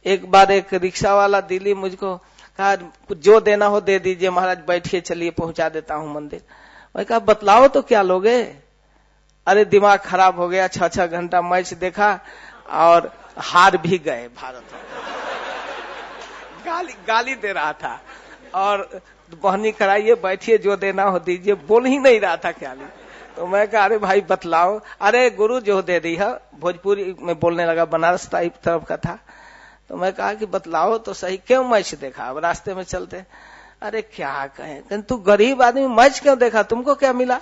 एक बार एक रिक्शा वाला दिल्ली मुझको कहा, जो देना हो दे दीजिए महाराज, बैठिए चलिए पहुंचा देता हूं मंदिर। मैं कहा बतलाओ तो क्या लोगे? अरे दिमाग खराब हो गया, 6-6 घंटा मैच देखा और हार भी गए भारत। गाली दे रहा था और बहनी कराइए, बैठिए, जो देना हो दीजिए, बोल ही नहीं रहा था क्या। तो मैं कहा अरे भाई बतलाओ। अरे गुरु जो दे दी है, भोजपुरी में बोलने लगा, बनारस टाइप तरफ का था। तो मैं कहा कि बतलाओ तो सही, क्यों मैच देखा? अब रास्ते में चलते, अरे क्या कहें, तू गरीब आदमी मैच क्यों देखा, तुमको क्या मिला?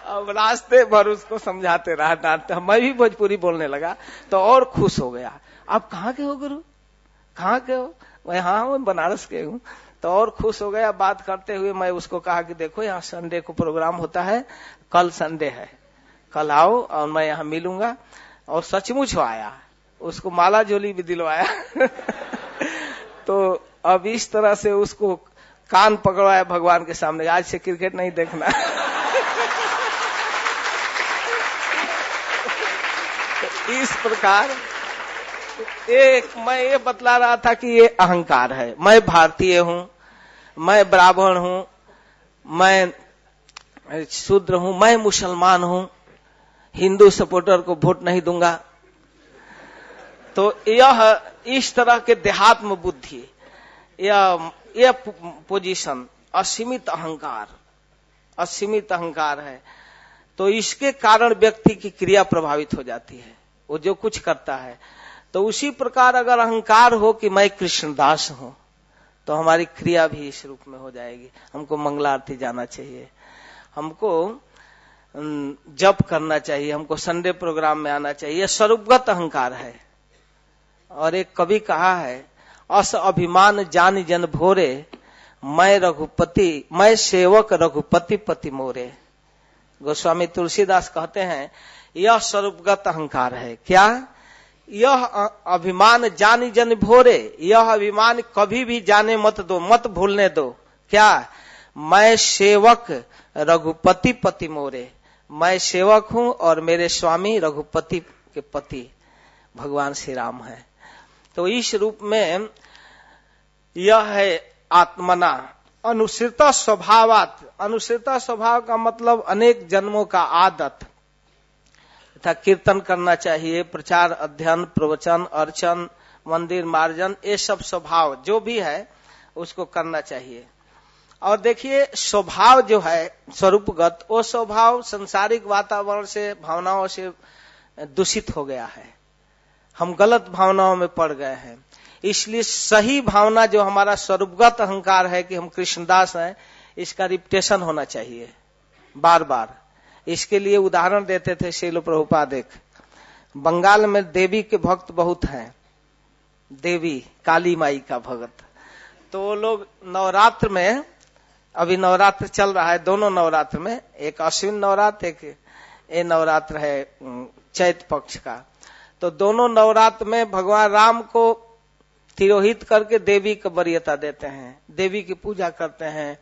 अब रास्ते भर उसको समझाते रहा, डांटते, मैं भी भोजपुरी बोलने लगा तो और खुश हो गया। आप कहाँ के हो गुरु, कहाँ के हो? मैं हाँ मैं बनारस के हूँ। तो और खुश हो गया। बात करते हुए मैं उसको कहा कि देखो यहाँ संडे को प्रोग्राम होता है, कल संडे है, कल आओ और मैं यहाँ मिलूंगा। और सचमुच आया, उसको माला झोली भी दिलवाया। तो अब इस तरह से उसको कान पकड़वाया भगवान के सामने, आज से क्रिकेट नहीं देखना। इस प्रकार मैं ये बतला रहा था कि ये अहंकार है। मैं भारतीय हूं, मैं ब्राह्मण हूं, मैं शूद्र हूं, मैं मुसलमान हूं, हिंदू सपोर्टर को वोट नहीं दूंगा। तो यह इस तरह के देहात्म बुद्धि, यह पोजीशन असीमित अहंकार है। तो इसके कारण व्यक्ति की क्रिया प्रभावित हो जाती है, वो जो कुछ करता है। तो उसी प्रकार अगर अहंकार हो कि मैं कृष्णदास हूं, तो हमारी क्रिया भी इस रूप में हो जाएगी। हमको मंगला आरती जाना चाहिए, हमको जप करना चाहिए, हमको संडे प्रोग्राम में आना चाहिए। यह स्वरूपगत अहंकार है। और एक कवि कहा है, अस अभिमान जान जन भोरे, मैं सेवक रघुपति पति मोरे। गोस्वामी तुलसीदास कहते हैं यह स्वरूपगत अहंकार है। क्या? यह अभिमान जानी जन भोरे, यह अभिमान कभी भी जाने मत दो, मत भूलने दो। क्या? मैं सेवक रघुपति पति मोरे, मैं सेवक हूं और मेरे स्वामी रघुपति के पति भगवान श्री राम है। तो इस रूप में यह है आत्मना अनुसृता स्वभावात। अनुसृता स्वभाव का मतलब अनेक जन्मों का आदत था। कीर्तन करना चाहिए, प्रचार, अध्ययन, प्रवचन, अर्चन, मंदिर मार्जन, ये सब स्वभाव जो भी है उसको करना चाहिए। और देखिए स्वभाव जो है स्वरूपगत, वो स्वभाव सांसारिक वातावरण से, भावनाओं से दूषित हो गया है। हम गलत भावनाओं में पड़ गए हैं। इसलिए सही भावना जो हमारा स्वरूपगत अहंकार है कि हम कृष्णदास हैं, इसका रिपिटेशन होना चाहिए बार बार। इसके लिए उदाहरण देते थे श्रील प्रभुपाद। एक बंगाल में देवी के भक्त बहुत हैं, देवी काली माई का भगत। तो वो लोग नवरात्र में, अभी नवरात्र चल रहा है, दोनों नवरात्र में, एक अश्विन नवरात्र, एक नवरात्र है चैत पक्ष का। तो दोनों नवरात्र में भगवान राम को तिरोहित करके देवी को वरीयता देते हैं, देवी की पूजा करते हैं,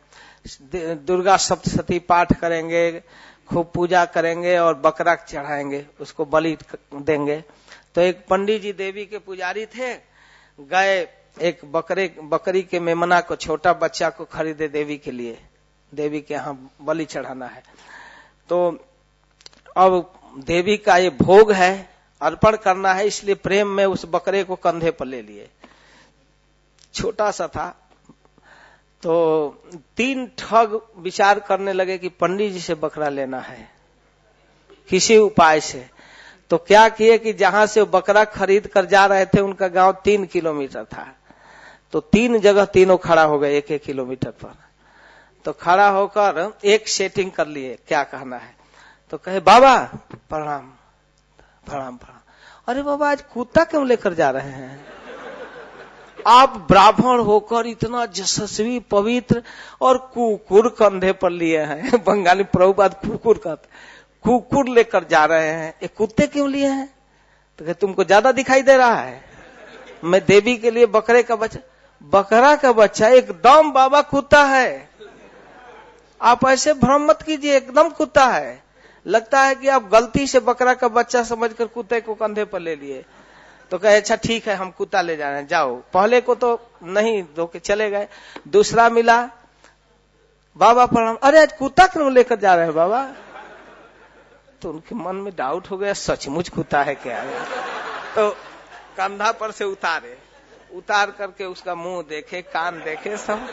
दुर्गा सप्तशती पाठ करेंगे, खूब पूजा करेंगे और बकरा चढ़ाएंगे, उसको बलि देंगे। तो एक पंडित जी देवी के पुजारी थे, गए एक बकरी के मेमना को, छोटा बच्चा को खरीदे देवी के लिए, देवी के यहाँ बलि चढ़ाना है। तो अब देवी का ये भोग है, अर्पण करना है, इसलिए प्रेम में उस बकरे को कंधे पर ले लिए। छोटा सा था। तो 3 ठग विचार करने लगे कि पंडित जी से बकरा लेना है किसी उपाय से। तो क्या किए कि जहां से वो बकरा खरीद कर जा रहे थे, उनका गांव 3 किलोमीटर था। तो 3 जगह तीनों खड़ा हो गए 1-1 किलोमीटर पर। तो खड़ा होकर एक सेटिंग कर लिए, क्या कहना है। तो कहे बाबा प्रणाम प्रणाम प्रणाम। अरे बाबा आज कुत्ता क्यों लेकर जा रहे हैं? आप ब्राह्मण होकर इतना यशस्वी पवित्र और कुकुर कंधे पर लिए हैं। बंगाली प्रभुपाद कुकुर कहते, कुकुर लेकर जा रहे हैं, ये कुत्ते क्यों लिए हैं? तो तुमको ज्यादा दिखाई दे रहा है? मैं देवी के लिए बकरे का बच्चा, बकरा का बच्चा एकदम बाबा कुत्ता है। आप ऐसे भ्रम मत कीजिए, एकदम कुत्ता है। लगता है कि आप गलती से बकरा का बच्चा समझकर कुत्ते को कंधे पर ले लिए। तो कहे अच्छा ठीक है, हम कुत्ता ले जा रहे हैं, जाओ। पहले को तो नहीं दो के चले गए। दूसरा मिला, बाबा प्रणाम। अरे आज कुत्ता क्यों लेकर जा रहे हैं बाबा? तो उनके मन में डाउट हो गया, सचमुच कुत्ता है क्या? तो कंधा पर से उतार करके उसका मुंह देखे, कान देखे सब।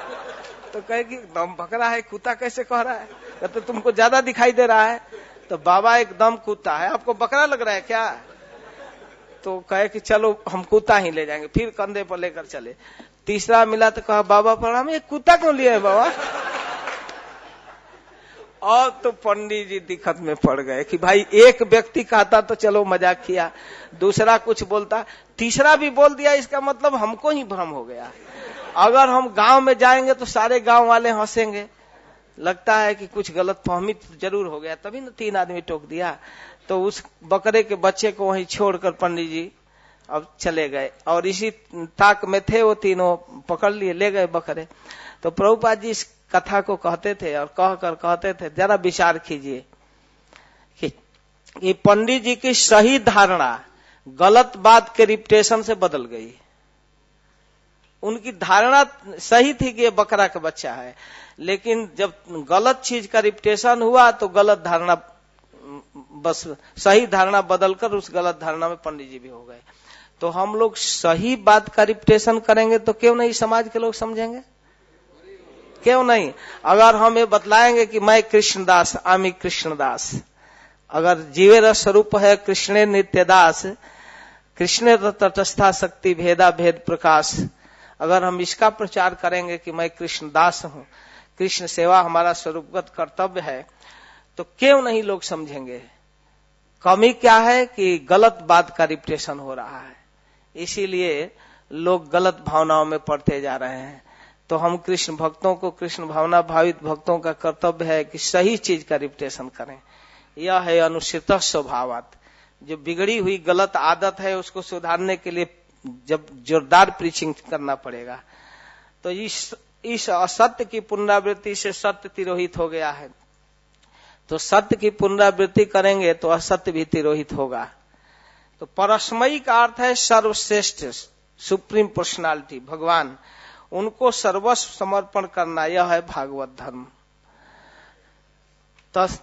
तो कहे कि दम बकरा है, कुत्ता कैसे कह रहा है? कहते तुमको ज्यादा दिखाई दे रहा है। तो बाबा एकदम कुत्ता है, आपको बकरा लग रहा है क्या? तो कहे कि चलो हम कुत्ता ही ले जाएंगे। फिर कंधे पर लेकर चले। तीसरा मिला तो कहा बाबा प्रणाम, ये कुत्ता क्यों लिए है बाबा? और तो पंडित जी दिक्कत में पड़ गए कि भाई एक व्यक्ति कहता तो चलो मजाक किया, दूसरा कुछ बोलता, तीसरा भी बोल दिया, इसका मतलब हमको ही भ्रम हो गया। अगर हम गांव में जाएंगे तो सारे गांव वाले हंसेंगे, लगता है कि कुछ गलत फहमी जरूर हो गया। तभी ना 3 आदमी टोक दिया। तो उस बकरे के बच्चे को वहीं छोड़कर पंडित जी अब चले गए। और इसी ताक में थे वो तीनों, पकड़ लिए, ले गए बकरे। तो प्रभुपाद जी इस कथा को कहते थे और कहकर कहते थे, जरा विचार कीजिए कि पंडित जी की सही धारणा गलत बात के रिपिटेशन से बदल गई। उनकी धारणा सही थी कि ये बकरा का बच्चा है, लेकिन जब गलत चीज का रिपिटेशन हुआ तो गलत धारणा, बस सही धारणा बदलकर उस गलत धारणा में पंडित जी भी हो गए। तो हम लोग सही बात का रिपिटेशन करेंगे तो क्यों नहीं समाज के लोग समझेंगे? क्यों नहीं? अगर हम ये बतलाएंगे कि मैं कृष्णदास, आमी कृष्णदास, अगर जीवेर स्वरूप है कृष्णे नित्यदास, कृष्णे तटस्था शक्ति भेदा भेद प्रकाश, अगर हम इसका प्रचार करेंगे कि मैं कृष्णदास हूं, कृष्ण सेवा हमारा स्वरूपगत कर्तव्य है, तो क्यों नहीं लोग समझेंगे? कमी क्या है कि गलत बात का रिपिटेशन हो रहा है, इसीलिए लोग गलत भावनाओं में पड़ते जा रहे हैं। तो हम कृष्ण भक्तों को, कृष्ण भावना भावित भक्तों का कर्तव्य है कि सही चीज का रिपिटेशन करें। यह है अनुचित स्वभावत। जो बिगड़ी हुई गलत आदत है उसको सुधारने के लिए जब जोरदार प्रीचिंग करना पड़ेगा। तो इस असत्य की पुनरावृत्ति से सत्य तिरोहित हो गया है। तो सत्य की पुनरावृत्ति करेंगे तो असत्य भी तिरोहित होगा। तो परस्मयी का अर्थ है सर्वश्रेष्ठ, सुप्रीम पर्सनालिटी, भगवान, उनको सर्वस्व समर्पण करना, यह है भागवत धर्म।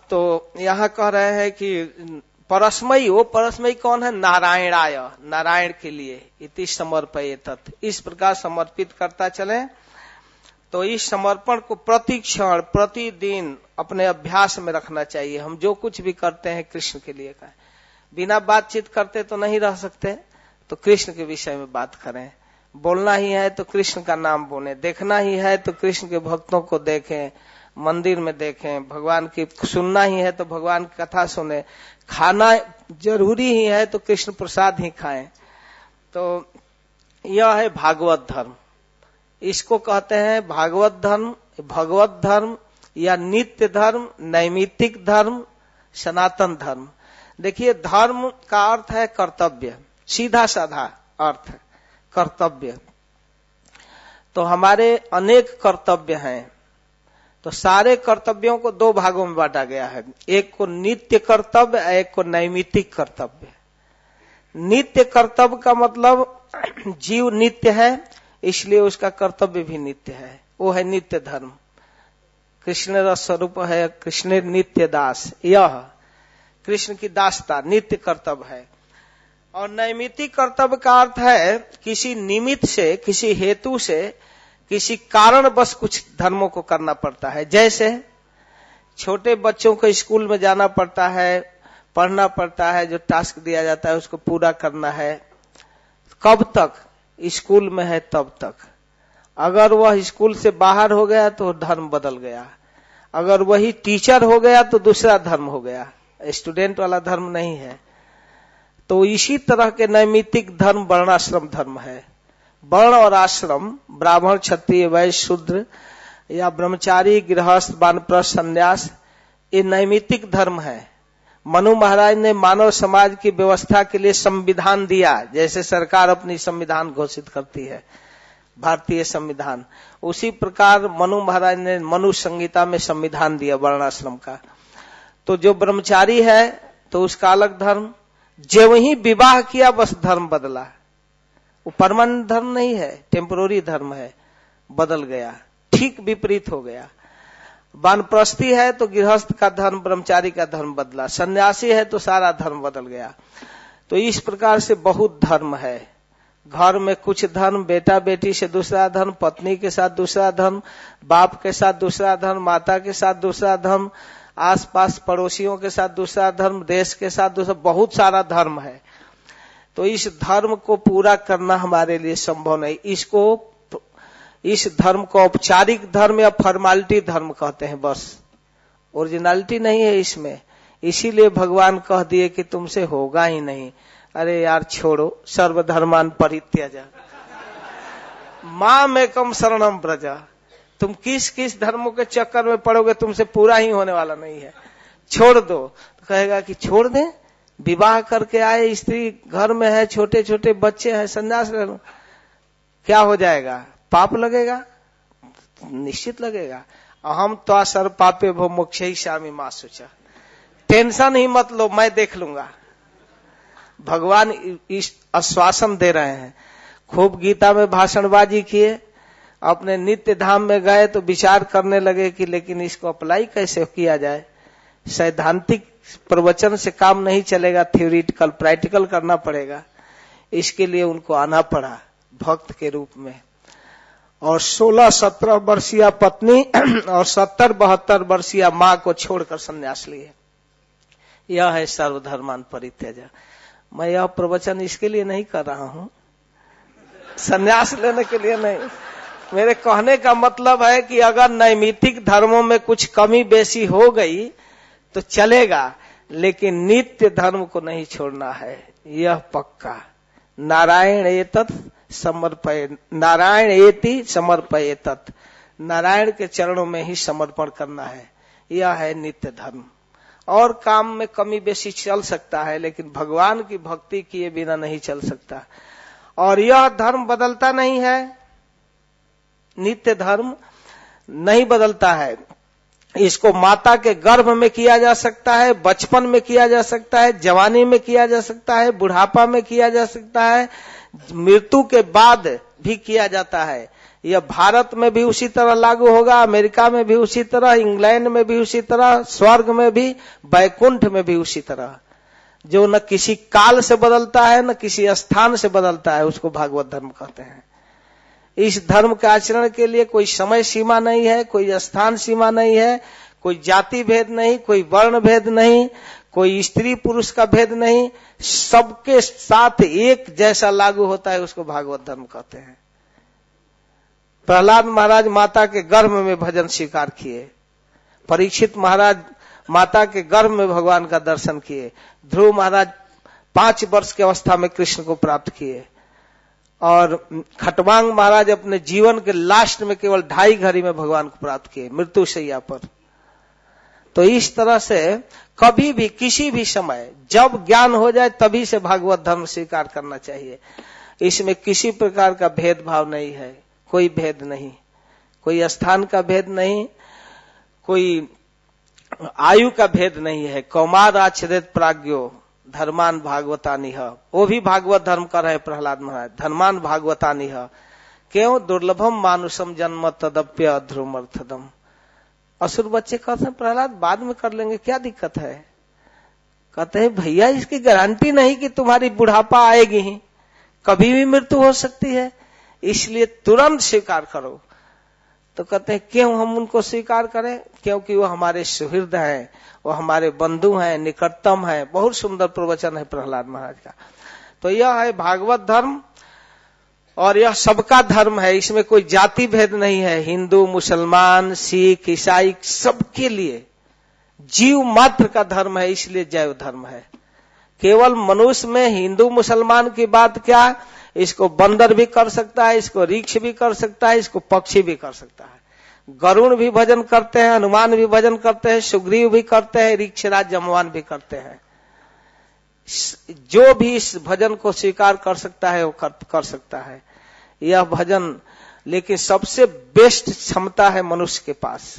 तो यहाँ कह रहे हैं कि परस्मयी, वो परस्मयी कौन है? नारायणाय, नारायण के लिए। इति समर्पयेतत्, इस प्रकार समर्पित करता चले। तो इस समर्पण को प्रति क्षण प्रतिदिन अपने अभ्यास में रखना चाहिए। हम जो कुछ भी करते हैं कृष्ण के लिए का, बिना बातचीत करते तो नहीं रह सकते, तो कृष्ण के विषय में बात करें। बोलना ही है तो कृष्ण का नाम बोले, देखना ही है तो कृष्ण के भक्तों को देखें, मंदिर में देखें, भगवान की सुनना ही है तो भगवान की कथा सुने, खाना जरूरी ही है तो कृष्ण प्रसाद ही खाएं। तो यह है भागवत धर्म। इसको कहते हैं भागवत धर्म, भगवत धर्म या नित्य धर्म, नैमित्तिक धर्म, सनातन धर्म। देखिए, धर्म का अर्थ है कर्तव्य, सीधा साधा अर्थ कर्तव्य। तो हमारे अनेक कर्तव्य हैं, तो सारे कर्तव्यों को दो भागों में बांटा गया है, एक को नित्य कर्तव्य, एक को नैमित्तिक कर्तव्य। नित्य कर्तव्य का मतलब जीव नित्य है, इसलिए उसका कर्तव्य भी नित्य है, वो है नित्य धर्म। कृष्ण रस स्वरूप है, कृष्ण नित्य दास, यह कृष्ण की दासता नित्य कर्तव्य है। और नैमित्तिक कर्तव्य का अर्थ है किसी निमित्त से, किसी हेतु से, किसी कारण बस कुछ धर्मों को करना पड़ता है। जैसे छोटे बच्चों को स्कूल में जाना पड़ता है, पढ़ना पड़ता है, जो टास्क दिया जाता है उसको पूरा करना है। कब तक? स्कूल में है तब तक। अगर वह स्कूल से बाहर हो गया तो धर्म बदल गया, अगर वही टीचर हो गया तो दूसरा धर्म हो गया, स्टूडेंट वाला धर्म नहीं है। तो इसी तरह के नैमित्तिक धर्म वर्णाश्रम धर्म है। वर्ण और आश्रम, ब्राह्मण, क्षत्रिय, वैश्य, शूद्र या ब्रह्मचारी, गृहस्थ, वानप्रस्थ, संन्यास, ये नैमित्तिक धर्म है। मनु महाराज ने मानव समाज की व्यवस्था के लिए संविधान दिया, जैसे सरकार अपनी संविधान घोषित करती है, भारतीय संविधान, उसी प्रकार मनु महाराज ने मनु संहिता में संविधान दिया वर्णाश्रम का। तो जो ब्रह्मचारी है तो उसका अलग धर्म, जो वही विवाह किया बस धर्म बदला, वो परमानेंट धर्म नहीं है, टेम्पोररी धर्म है, बदल गया, ठीक विपरीत हो गया। वानप्रस्थी है तो गृहस्थ का धर्म, ब्रह्मचारी का धर्म बदला, सन्यासी है तो सारा धर्म बदल गया। तो इस प्रकार से बहुत धर्म है। घर में कुछ धर्म, बेटा बेटी से दूसरा धर्म, पत्नी के साथ दूसरा धर्म, बाप के साथ दूसरा धर्म, माता के साथ दूसरा धर्म, आसपास पड़ोसियों के साथ दूसरा धर्म, देश के साथ दूसरा, बहुत सारा धर्म है। तो इस धर्म को पूरा करना हमारे लिए संभव नहीं। इस धर्म को औपचारिक धर्म या फॉर्मालिटी धर्म कहते हैं, बस ओरिजिनलिटी नहीं है इसमें। इसीलिए भगवान कह दिए कि तुमसे होगा ही नहीं। अरे यार छोड़ो, सर्वधर्मान परित्यज माम एकम शरणम व्रज। तुम किस किस धर्मों के चक्कर में पड़ोगे, तुमसे पूरा ही होने वाला नहीं है, छोड़ दो। तो कहेगा कि छोड़ दें, विवाह करके आए, स्त्री घर में है, छोटे छोटे बच्चे हैं, संन्यास ले लो, क्या हो जाएगा? पाप लगेगा? निश्चित लगेगा। अहम त्वा सर्व पापे भो मोक्षयिष्यामि मा शुचः। टेंशन ही मत लो, मैं देख लूंगा। भगवान इस आश्वासन दे रहे हैं। खूब गीता में भाषणबाजी किए, अपने नित्य धाम में गए तो विचार करने लगे कि लेकिन इसको अप्लाई कैसे किया जाए। सैद्धांतिक प्रवचन से काम नहीं चलेगा, थ्योरिटिकल प्रैक्टिकल करना पड़ेगा। इसके लिए उनको आना पड़ा भक्त के रूप में। और 16-17 वर्षीय पत्नी और 70-72 वर्षीय माँ को छोड़कर संन्यास लिए। यह है सर्वधर्मान परित्यज। मैं यह प्रवचन इसके लिए नहीं कर रहा हूँ, संन्यास लेने के लिए नहीं। मेरे कहने का मतलब है कि अगर नैमित्तिक धर्मों में कुछ कमी बेसी हो गई तो चलेगा, लेकिन नित्य धर्म को नहीं छोड़ना है, यह पक्का। नारायण एतत् समर्पय, नारायण एति समर्पयेतत्, नारायण के चरणों में ही समर्पण करना है, यह है नित्य धर्म। और काम में कमी बेसी चल सकता है, लेकिन भगवान की भक्ति किए बिना नहीं चल सकता। और यह धर्म बदलता नहीं है, नित्य धर्म नहीं बदलता है। इसको माता के गर्भ में किया जा सकता है, बचपन में किया जा सकता है, जवानी में किया जा सकता है, बुढ़ापा में किया जा सकता है, मृत्यु के बाद भी किया जाता है। यह भारत में भी उसी तरह लागू होगा, अमेरिका में भी उसी तरह, इंग्लैंड में भी उसी तरह, स्वर्ग में भी, वैकुंठ में भी उसी तरह। जो न किसी काल से बदलता है न किसी स्थान से बदलता है, उसको भागवत धर्म कहते हैं। इस धर्म के आचरण के लिए कोई समय सीमा नहीं है, कोई स्थान सीमा नहीं है, कोई जाति भेद नहीं, कोई वर्ण भेद नहीं, कोई स्त्री पुरुष का भेद नहीं, सबके साथ एक जैसा लागू होता है, उसको भागवत धर्म कहते हैं। प्रहलाद महाराज माता के गर्भ में भजन स्वीकार किए, परीक्षित महाराज माता के गर्भ में भगवान का दर्शन किए, ध्रुव महाराज 5 वर्ष की अवस्था में कृष्ण को प्राप्त किए, और खटवांग महाराज अपने जीवन के लास्ट में केवल 2.5 घड़ी में भगवान को प्राप्त किए मृत्यु शैया पर। तो इस तरह से कभी भी किसी भी समय जब ज्ञान हो जाए तभी से भागवत धर्म स्वीकार करना चाहिए। इसमें किसी प्रकार का भेदभाव नहीं है, कोई भेद नहीं, कोई स्थान का भेद नहीं, कोई आयु का भेद नहीं है। कौमार आच्छेदित प्राज्ञो धर्मान भागवतानिह, वो भी भागवत धर्म कर रहे प्रहलाद महाराज, धर्मान भागवतानिह क्यों दुर्लभम मानुषम जन्म तदप्य ध्रुवमर्थदम। असुर बच्चे कहते हैं प्रहलाद बाद में कर लेंगे, क्या दिक्कत है। कहते हैं भैया इसकी गारंटी नहीं कि तुम्हारी बुढ़ापा आएगी ही, कभी भी मृत्यु हो सकती है, इसलिए तुरंत स्वीकार करो। तो कहते हैं क्यों हम उनको स्वीकार करें, क्योंकि वो हमारे सुहृद हैं, वो हमारे बंधु हैं, निकटतम हैं। बहुत सुंदर प्रवचन है प्रहलाद महाराज का। तो यह है भागवत धर्म, और यह सबका धर्म है, इसमें कोई जाति भेद नहीं है। हिंदू मुसलमान सिख ईसाई सबके लिए जीव मात्र का धर्म है, इसलिए जैव धर्म है। केवल मनुष्य में हिंदू मुसलमान की बात क्या, इसको बंदर भी कर सकता है, इसको ऋक्ष भी कर सकता है, इसको पक्षी भी कर सकता है। गरुण भी भजन करते हैं, हनुमान भी भजन करते हैं, सुग्रीव भी करते हैं, ऋक्षराज जमवान भी करते हैं। जो भी इस भजन को स्वीकार कर सकता है वो कर सकता है यह भजन। लेकिन सबसे बेस्ट क्षमता है मनुष्य के पास,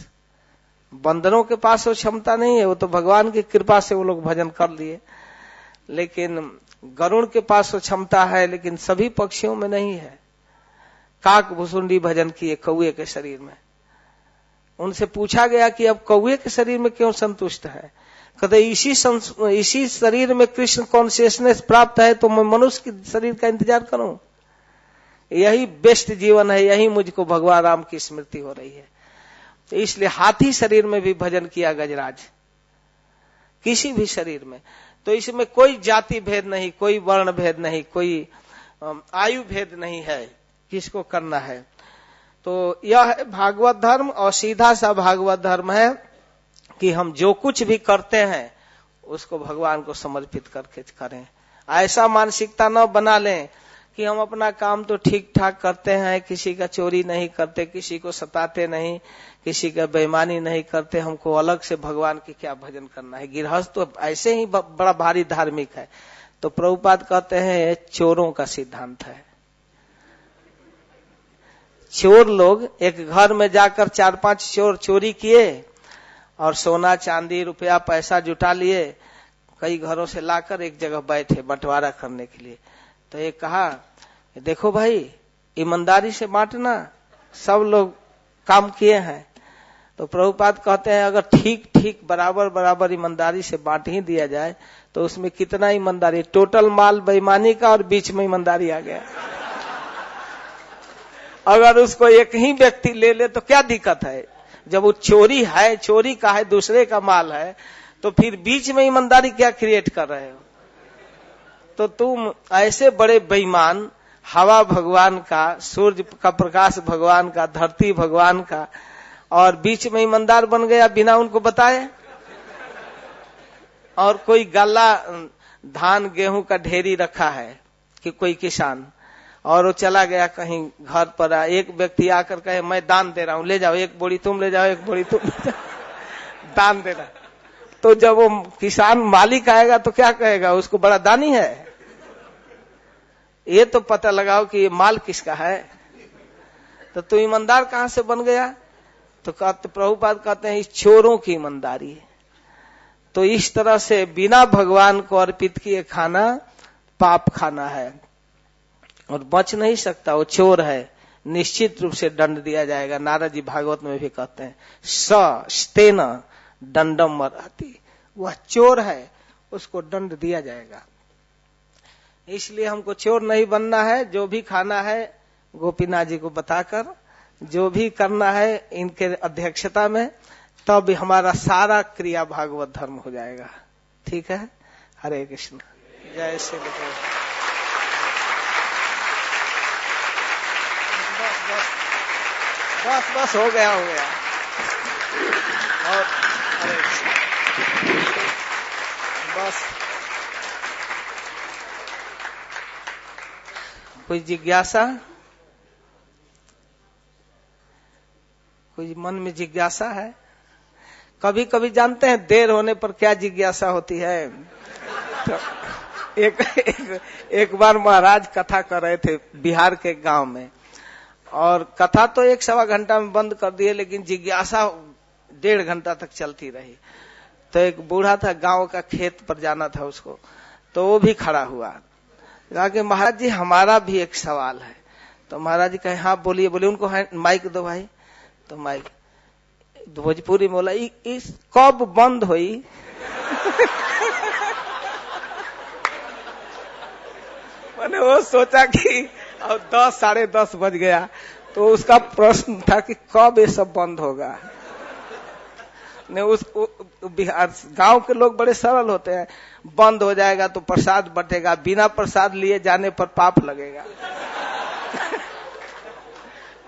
बंदरों के पास वो क्षमता नहीं है, वो तो भगवान की कृपा से वो लोग भजन कर लिए। लेकिन गरुड़ के पास वो क्षमता है, लेकिन सभी पक्षियों में नहीं है। काक भुसुंडी भजन किए कौए के शरीर में। उनसे पूछा गया कि अब कौए के शरीर में क्यों संतुष्ट है। कहते इसी शरीर में कृष्ण कॉन्शियसनेस प्राप्त है, तो मैं मनुष्य के शरीर का इंतजार करूं। यही बेस्ट जीवन है, यही मुझको भगवान राम की स्मृति हो रही है। तो इसलिए हाथी शरीर में भी भजन किया गजराज, किसी भी शरीर में। तो इसमें कोई जाति भेद नहीं, कोई वर्ण भेद नहीं, कोई आयु भेद नहीं है, किसको करना है। तो यह है भागवत धर्म, और सीधा सा भागवत धर्म है कि हम जो कुछ भी करते हैं उसको भगवान को समर्पित करके करें। ऐसा मानसिकता न बना लें कि हम अपना काम तो ठीक ठाक करते हैं, किसी का चोरी नहीं करते, किसी को सताते नहीं, किसी का बेईमानी नहीं करते, हमको अलग से भगवान की क्या भजन करना है। गृहस्थ तो ऐसे ही बड़ा भारी धार्मिक है। तो प्रभुपाद कहते हैं चोरों का सिद्धांत है। चोर लोग एक घर में जाकर 4-5 चोर चोरी किए और सोना चांदी रुपया पैसा जुटा लिए, कई घरों से लाकर एक जगह बैठे बंटवारा करने के लिए। तो ये कहा देखो भाई ईमानदारी से बांटना, सब लोग काम किए हैं। तो प्रभुपाद कहते हैं अगर ठीक ठीक बराबर बराबर ईमानदारी से बांट ही दिया जाए तो उसमें कितना ईमानदारी, टोटल माल बेईमानी का और बीच में ईमानदारी आ गया। अगर उसको एक ही व्यक्ति ले ले तो क्या दिक्कत है, जब वो चोरी है, चोरी का है, दूसरे का माल है, तो फिर बीच में ईमानदारी क्या क्रिएट कर रहे हो। तो तुम ऐसे बड़े बेईमान, हवा भगवान का, सूर्य का प्रकाश भगवान का, धरती भगवान का, और बीच में ईमानदार बन गया बिना उनको बताए। और कोई गाला धान गेहूं का ढेरी रखा है कि कोई किसान, और वो चला गया कहीं घर पर, एक व्यक्ति आकर कहे मैं दान दे रहा हूं, ले जाओ, एक बोरी तुम ले जाओ, एक बोरी तुम ले जाओ, दान देना। तो जब वो किसान मालिक आएगा तो क्या कहेगा, उसको बड़ा दानी है, ये तो पता लगाओ कि ये माल किसका है। तो तू ईमानदार कहां से बन गया। तो प्रभुपाद कहते हैं इस चोरों की ईमानदारी है। तो इस तरह से बिना भगवान को अर्पित किए खाना पाप खाना है और बच नहीं सकता, वो चोर है, निश्चित रूप से दंड दिया जाएगा। नारद जी भागवत में भी कहते हैं स्तेन दंडम मरहति, वह चोर है, उसको दंड दिया जाएगा। इसलिए हमको चोर नहीं बनना है। जो भी खाना है गोपीनाथ जी को बताकर, जो भी करना है इनके अध्यक्षता में, तब हमारा सारा क्रिया भागवत धर्म हो जाएगा। ठीक है। हरे कृष्ण। जय श्री कृष्ण। बस बस हो गया हो गया। और हरे कृष्ण। बस कोई जिज्ञासा, कोई मन में जिज्ञासा है? कभी कभी जानते हैं देर होने पर क्या जिज्ञासा होती है? तो एक बार महाराज कथा कर रहे थे बिहार के गांव में, और कथा तो 1-1.25 घंटा में बंद कर दिए, लेकिन जिज्ञासा 1.5 घंटा तक चलती रही। तो एक बूढ़ा था, गांव का खेत पर जाना था उसको, तो वो भी खड़ा हुआ, कहा कि महाराज जी हमारा भी एक सवाल है। तो महाराज जी कहे हाँ बोलिए बोलिए। उनको माइक दो भाई। तो माइक भोजपुरी में बोला, इस कब बंद हुई? मैंने वो सोचा कि अब 10-10:30 बज गया, तो उसका प्रश्न था कि कब ये सब बंद होगा। ने उस बिहार गांव के लोग बड़े सरल होते हैं, बंद हो जाएगा तो प्रसाद बटेगा, बिना प्रसाद लिए जाने पर पाप लगेगा।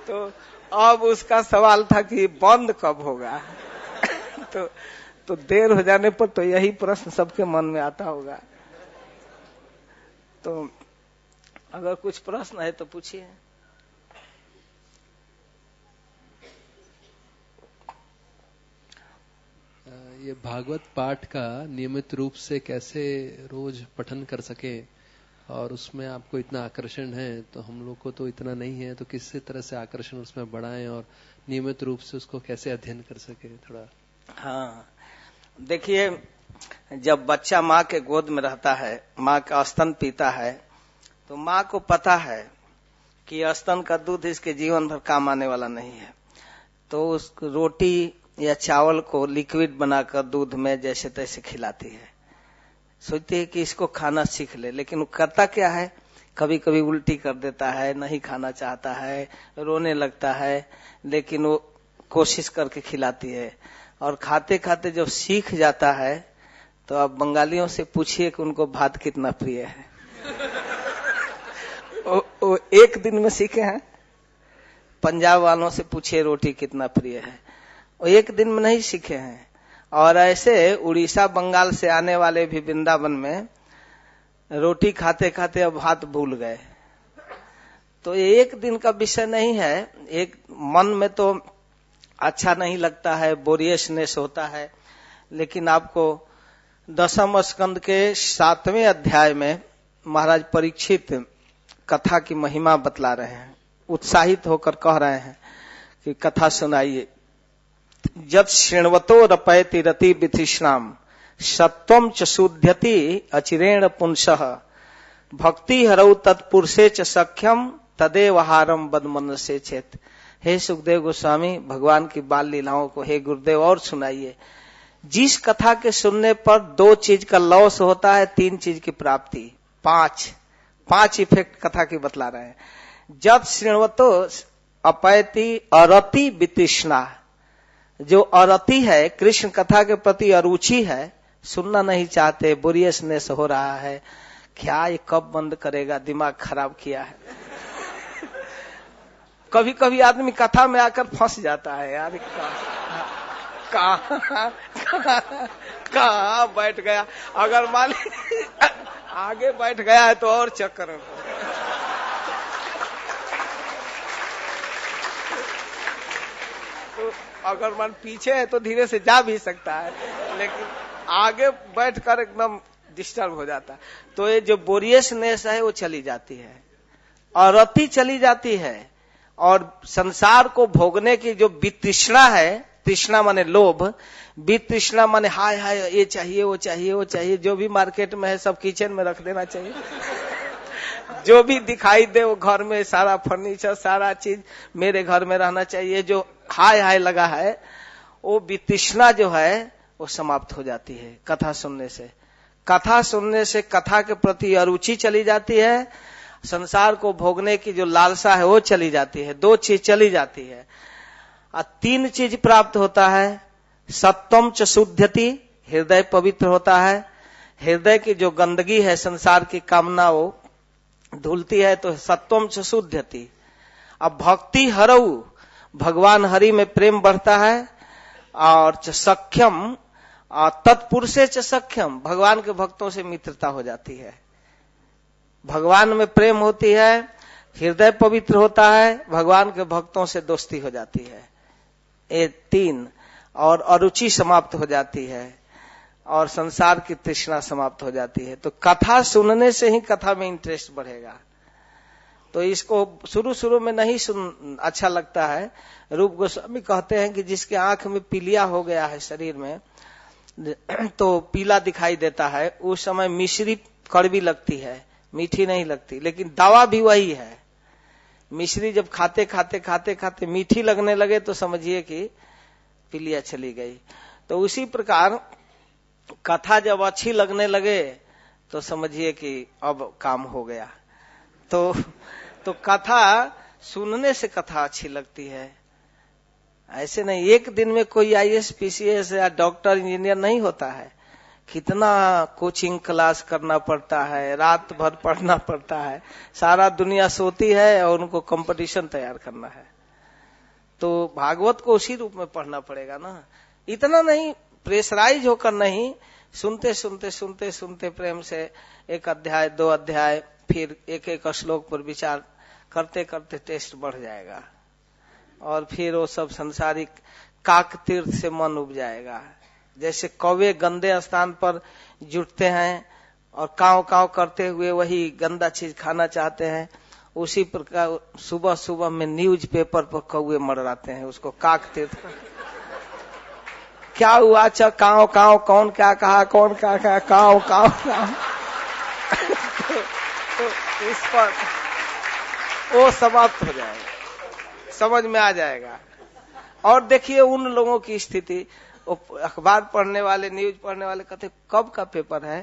तो अब उसका सवाल था कि बंद कब होगा? तो देर हो जाने पर तो यही प्रश्न सबके मन में आता होगा। तो अगर कुछ प्रश्न है तो पूछिए। ये भागवत पाठ का नियमित रूप से कैसे रोज पठन कर सके, और उसमें आपको इतना आकर्षण है, तो हम लोग को तो इतना नहीं है, तो किस तरह से आकर्षण उसमें बढ़ाएं और नियमित रूप से उसको कैसे अध्ययन कर सके थोड़ा? हाँ, देखिए, जब बच्चा माँ के गोद में रहता है, माँ का स्तन पीता है, तो माँ को पता है कि स्तन का दूध इसके जीवन भर काम आने वाला नहीं है। तो उस रोटी या चावल को लिक्विड बनाकर दूध में जैसे तैसे खिलाती है, सोचती है कि इसको खाना सीख ले। लेकिन वो करता क्या है, कभी कभी उल्टी कर देता है, नहीं खाना चाहता है, रोने लगता है, लेकिन वो कोशिश करके खिलाती है। और खाते खाते जब सीख जाता है, तो आप बंगालियों से पूछिए कि उनको भात कितना प्रिय है। वो एक दिन में सीखे हैं। पंजाब वालों से पूछिए रोटी कितना प्रिय है, वो एक दिन में नहीं सीखे हैं। और ऐसे उड़ीसा बंगाल से आने वाले भी वृंदावन में रोटी खाते खाते अब भात भूल गए। तो ये एक दिन का विषय नहीं है। एक मन में तो अच्छा नहीं लगता है, बोरियसनेस होता है, लेकिन आपको 10वें स्कंद के 7वें अध्याय में महाराज परीक्षित कथा की महिमा बतला रहे हैं, उत्साहित होकर कह रहे हैं कि कथा सुनाइए। जत शृण्वतो रपयति रति विधिष्णाम सत्वम च शुध्यति अचिरेण पुंसः भक्ति हरौ तत्पुरुषे च सख्यम तदेवहारम बदमनसे चेत। हे सुखदेव गोस्वामी, भगवान की बाल लीलाओं को हे गुरुदेव और सुनाइए। जिस कथा के सुनने पर 2 चीज का लॉस होता है, 3 चीज की प्राप्ति, 5 इफेक्ट कथा की बतला रहे हैं। जब शृण्वतो अपैति अरति वितृष्णा, जो अरति है, कृष्ण कथा के प्रति अरुचि है, सुनना नहीं चाहते, बोरियसनेस हो रहा है, क्या ये कब बंद करेगा, दिमाग खराब किया है। कभी कभी आदमी कथा में आकर फंस जाता है, यार कहाँ बैठ गया। अगर मान आगे बैठ गया है तो और चक्कर में। तो अगर मन पीछे है तो धीरे से जा भी सकता है, लेकिन आगे बैठकर एकदम डिस्टर्ब हो जाता है। तो ये जो बोरियसनेस है वो चली जाती है, और रति चली जाती है, और संसार को भोगने की जो वितृष्णा है, तृष्णा माने लोभ, वितृष्णा माने हाय हाय ये चाहिए वो चाहिए वो चाहिए, जो भी मार्केट में है सब किचन में रख देना चाहिए। जो भी दिखाई दे वो घर में, सारा फर्नीचर सारा चीज मेरे घर में रहना चाहिए। जो हाय हाय लगा है, वो वितृष्णा जो है वो समाप्त हो जाती है कथा सुनने से। कथा सुनने से कथा के प्रति अरुचि चली जाती है, संसार को भोगने की जो लालसा है वो चली जाती है, 2 चीज चली जाती है। और 3 चीज प्राप्त होता है। सत्वम च शुद्ध्यति, हृदय पवित्र होता है, हृदय की जो गंदगी है संसार की कामना वो धुलती है, तो सत्वम च शुद्ध्यति। अब भक्ति हरऊ, भगवान हरि में प्रेम बढ़ता है, और च सख्यम, तत्पुरुषे च सख्यम, भगवान के भक्तों से मित्रता हो जाती है, भगवान में प्रेम होती है, हृदय पवित्र होता है, भगवान के भक्तों से दोस्ती हो जाती है। ये 3, और अरुचि समाप्त हो जाती है, और संसार की तृष्णा समाप्त हो जाती है। तो कथा सुनने से ही कथा में इंटरेस्ट बढ़ेगा। तो इसको शुरू में नहीं अच्छा लगता है। रूप गोस्वामी कहते हैं कि जिसके आंख में पीलिया हो गया है शरीर में, तो पीला दिखाई देता है, उस समय मिश्री कड़वी लगती है, मीठी नहीं लगती, लेकिन दवा भी वही है। मिश्री जब खाते खाते मीठी लगने लगे तो समझिए कि पीलिया चली गई। तो उसी प्रकार कथा जब अच्छी लगने लगे तो समझिए कि अब काम हो गया। तो कथा सुनने से कथा अच्छी लगती है, ऐसे नहीं एक दिन में कोई IAS PCS या डॉक्टर इंजीनियर नहीं होता है। कितना कोचिंग क्लास करना पड़ता है, रात भर पढ़ना पड़ता है, सारा दुनिया सोती है और उनको कंपटीशन तैयार करना है। तो भागवत को उसी रूप में पढ़ना पड़ेगा ना, इतना नहीं प्रेशराइज होकर नहीं, सुनते प्रेम से 1 अध्याय 2 अध्याय, फिर एक श्लोक पर विचार करते करते टेस्ट बढ़ जाएगा, और फिर वो सब संसारिक काक तीर्थ से मन उब जाएगा। जैसे कौवे गंदे स्थान पर जुटते हैं और काव काव करते हुए वही गंदा चीज खाना चाहते हैं, उसी प्रकार सुबह सुबह में न्यूज पेपर पर कौवे मरवाते हैं, उसको काक तीर्थ। क्या हुआ? अच्छा काव काव, कौन क्या कहा, कौन क्या कहा, काव काव काव। तो इस पर वो समाप्त हो जाएगा, समझ में आ जाएगा। और देखिए उन लोगों की स्थिति, अखबार पढ़ने वाले, न्यूज पढ़ने वाले कहते कब का पेपर है,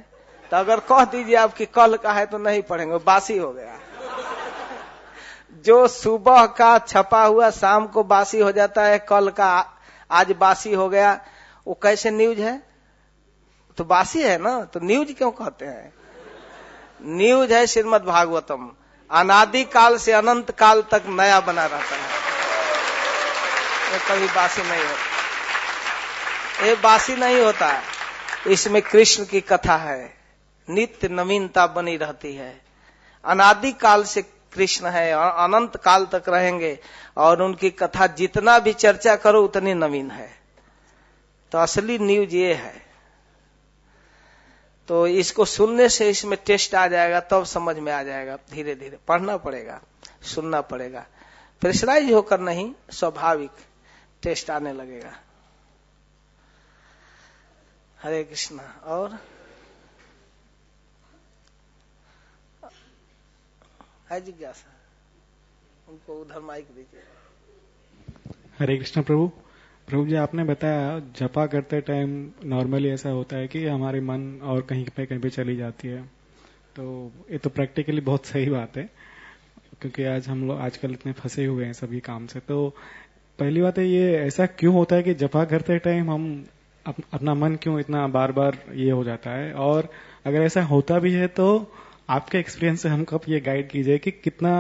तो अगर कह दीजिए आपकी कल का है तो नहीं पढ़ेंगे, बासी हो गया। जो सुबह का छपा हुआ शाम को बासी हो जाता है, कल का आज बासी हो गया, वो कैसे न्यूज है? तो बासी है ना, तो न्यूज क्यों कहते हैं? न्यूज है श्रीमद् भागवतम, अनादि काल से अनंत काल तक नया बना रहता है, ये कभी बासी नहीं होता, ये बासी नहीं होता है। इसमें कृष्ण की कथा है, नित्य नवीनता बनी रहती है, अनादि काल से कृष्ण है और अनंत काल तक रहेंगे, और उनकी कथा जितना भी चर्चा करो उतनी नवीन है। तो असली न्यूज ये है। तो इसको सुनने से इसमें टेस्ट आ जाएगा, तब समझ में आ जाएगा। धीरे धीरे पढ़ना पड़ेगा, सुनना पड़ेगा, प्रेशराइज होकर नहीं, स्वाभाविक टेस्ट आने लगेगा। हरे कृष्णा। और है जिज्ञासा, उनको उधर माइक दीजिए। हरे कृष्णा प्रभु। प्रभु जी आपने बताया जपा करते टाइम नॉर्मली ऐसा होता है कि हमारे मन और कहीं पे चली जाती है, तो ये तो प्रैक्टिकली बहुत सही बात है, क्योंकि आज हम लोग आजकल इतने फंसे हुए हैं सभी काम से। तो पहली बात है, ये ऐसा क्यों होता है कि जपा करते टाइम हम अपना मन क्यों इतना बार बार ये हो जाता है, और अगर ऐसा होता भी है तो आपके एक्सपीरियंस से हमको ये गाइड कीजिए कि कितना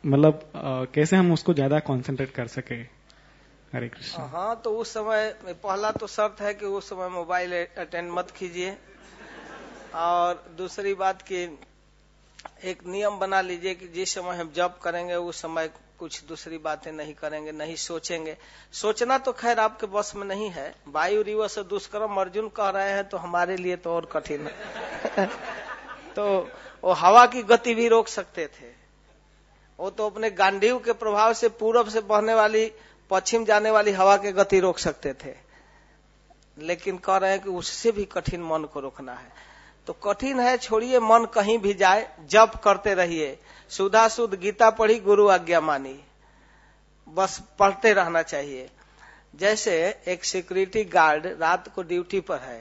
मतलब कैसे हम उसको ज्यादा कंसंट्रेट कर सके। हरे कृष्ण। हाँ, तो उस समय पहला तो शर्त है कि उस समय मोबाइल अटेंड मत कीजिए, और दूसरी बात कि एक नियम बना लीजिए कि जिस समय हम जप करेंगे उस समय कुछ दूसरी बातें नहीं करेंगे, नहीं सोचेंगे। सोचना तो खैर आपके बस में नहीं है, वायु रिव से दुष्कर्म अर्जुन कह रहे हैं तो हमारे लिए तो और कठिन है। तो वो हवा की गति भी रोक सकते थे, वो तो अपने गांडीव के प्रभाव से पूरब से बहने वाली पश्चिम जाने वाली हवा की गति रोक सकते थे, लेकिन कह रहे हैं कि उससे भी कठिन मन को रोकना है। तो कठिन है, छोड़िए, मन कहीं भी जाए, जप करते रहिए, सुधा शुद्ध गीता पढ़ी, गुरु आज्ञा मानी, बस पढ़ते रहना चाहिए। जैसे एक सिक्योरिटी गार्ड रात को ड्यूटी पर है,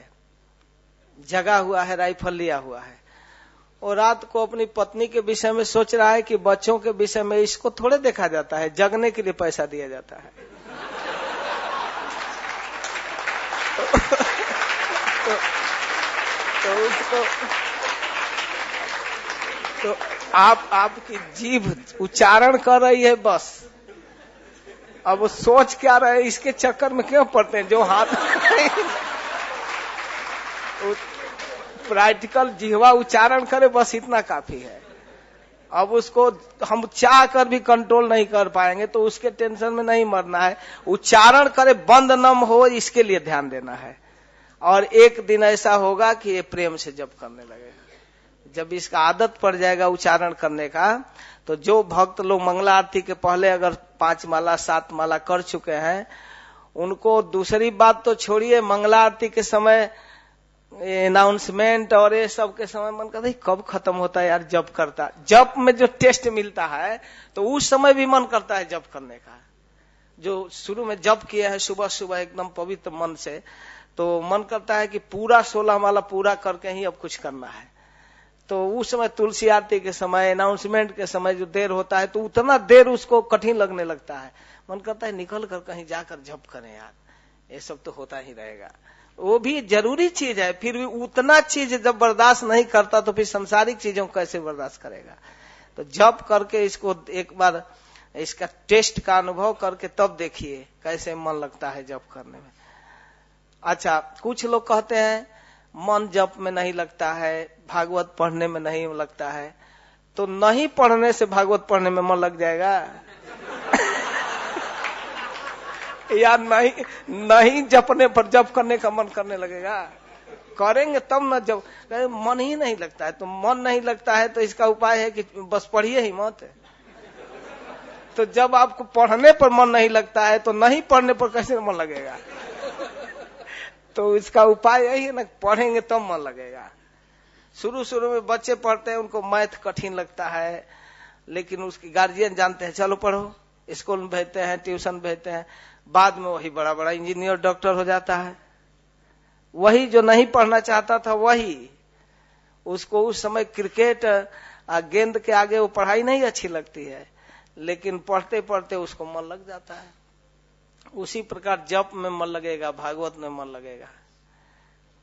जगा हुआ है, राइफल लिया हुआ है, और रात को अपनी पत्नी के विषय में सोच रहा है कि बच्चों के विषय में इसको थोड़े देखा जाता है, जगने के लिए पैसा दिया जाता है। तो उसको तो आपकी जीभ उच्चारण कर रही है बस, अब वो सोच क्या रहे, इसके चक्कर में क्यों पड़ते हैं? जो हाथ प्रैक्टिकल जिह्वा उच्चारण करे बस इतना काफी है। अब उसको हम चाह कर भी कंट्रोल नहीं कर पाएंगे, तो उसके टेंशन में नहीं मरना है, उच्चारण करे बंद न हो, इसके लिए ध्यान देना है। और एक दिन ऐसा होगा कि ये प्रेम से जप करने लगेगा। जब इसका आदत पड़ जाएगा उच्चारण करने का, तो जो भक्त लोग मंगला आरती के पहले अगर 5 माला 7 माला कर चुके हैं, उनको दूसरी बात तो छोड़िए, मंगला आरती के समय अनाउंसमेंट और ये सब के समय मन करता है कब खत्म होता है यार जप करता। जप में जो टेस्ट मिलता है तो उस समय भी मन करता है जप करने का। जो शुरू में जप किया है सुबह सुबह एकदम पवित्र मन से, तो मन करता है कि पूरा 16 माला पूरा करके ही अब कुछ करना है। तो उस समय तुलसी आरती के समय, अनाउंसमेंट के समय जो देर होता है, तो उतना देर उसको कठिन लगने लगता है। मन करता है निकल कर कहीं जाकर जप करें यार, ये सब तो होता ही रहेगा। वो भी जरूरी चीज है, फिर भी उतना चीज जब बर्दाश्त नहीं करता तो फिर संसारिक चीजों को कैसे बर्दाश्त करेगा। तो जप करके इसको एक बार इसका टेस्ट का अनुभव करके तब देखिए कैसे मन लगता है जप करने में। अच्छा, कुछ लोग कहते हैं मन जप में नहीं लगता है, भागवत पढ़ने में नहीं लगता है। तो नहीं पढ़ने से भागवत पढ़ने में मन लग जाएगा या नहीं जपने पर जप करने का मन करने लगेगा? करेंगे तब न जब मन ही नहीं लगता है। तो मन नहीं लगता है तो इसका उपाय है कि बस पढ़िए ही मत। तो जब आपको पढ़ने पर मन नहीं लगता है तो नहीं पढ़ने पर कैसे मन लगेगा? तो इसका उपाय यही है ना, पढ़ेंगे तब मन लगेगा। शुरू शुरू में बच्चे पढ़ते हैं, उनको मैथ कठिन लगता है, लेकिन उसकी गार्जियन जानते हैं चलो पढ़ो, स्कूल में भेजते हैं, ट्यूशन भेजते हैं, बाद में वही बड़ा बड़ा इंजीनियर डॉक्टर हो जाता है। वही जो नहीं पढ़ना चाहता था, वही उसको उस समय क्रिकेट गेंद के आगे वो पढ़ाई नहीं अच्छी लगती है, लेकिन पढ़ते पढ़ते उसको मन लग जाता है। उसी प्रकार जप में मन लगेगा, भागवत में मन लगेगा।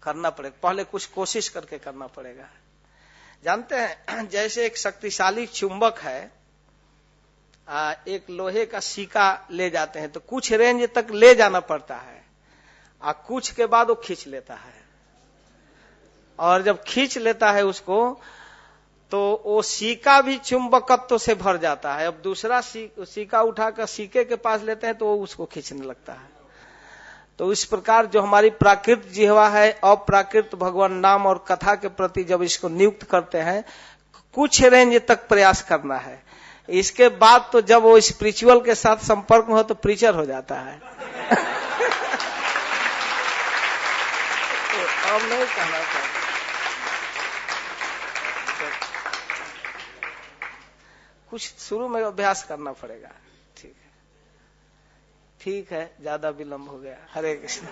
करना पड़ेगा, पहले कुछ कोशिश करके करना पड़ेगा। जानते हैं, जैसे एक शक्तिशाली चुंबक है, एक लोहे का सिक्का ले जाते हैं तो कुछ रेंज तक ले जाना पड़ता है, कुछ के बाद वो खींच लेता है। और जब खींच लेता है उसको, तो वो सिक्का भी चुंबकत्व से भर जाता है। अब दूसरा सिक्का उठाकर सिक्के के पास लेते हैं तो वो उसको खींचने लगता है। तो इस प्रकार जो हमारी प्राकृत जिह्वा है, अप्राकृत भगवान नाम और कथा के प्रति जब इसको नियुक्त करते हैं, कुछ रेंज तक प्रयास करना है। इसके बाद तो जब वो स्पिरिचुअल के साथ संपर्क में हो तो प्रीचर हो जाता है। तो अब नहीं कहना चाहिए। कुछ शुरू में अभ्यास करना पड़ेगा। ठीक है, ठीक है, ज्यादा विलंब हो गया। हरे कृष्ण।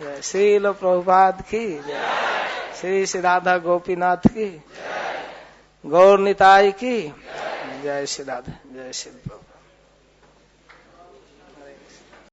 जय श्रील प्रभुपाद की जय, श्री श्री राधा गोपीनाथ की, गौर निताई की जय, श्री राधा, जय श्री प्रभु।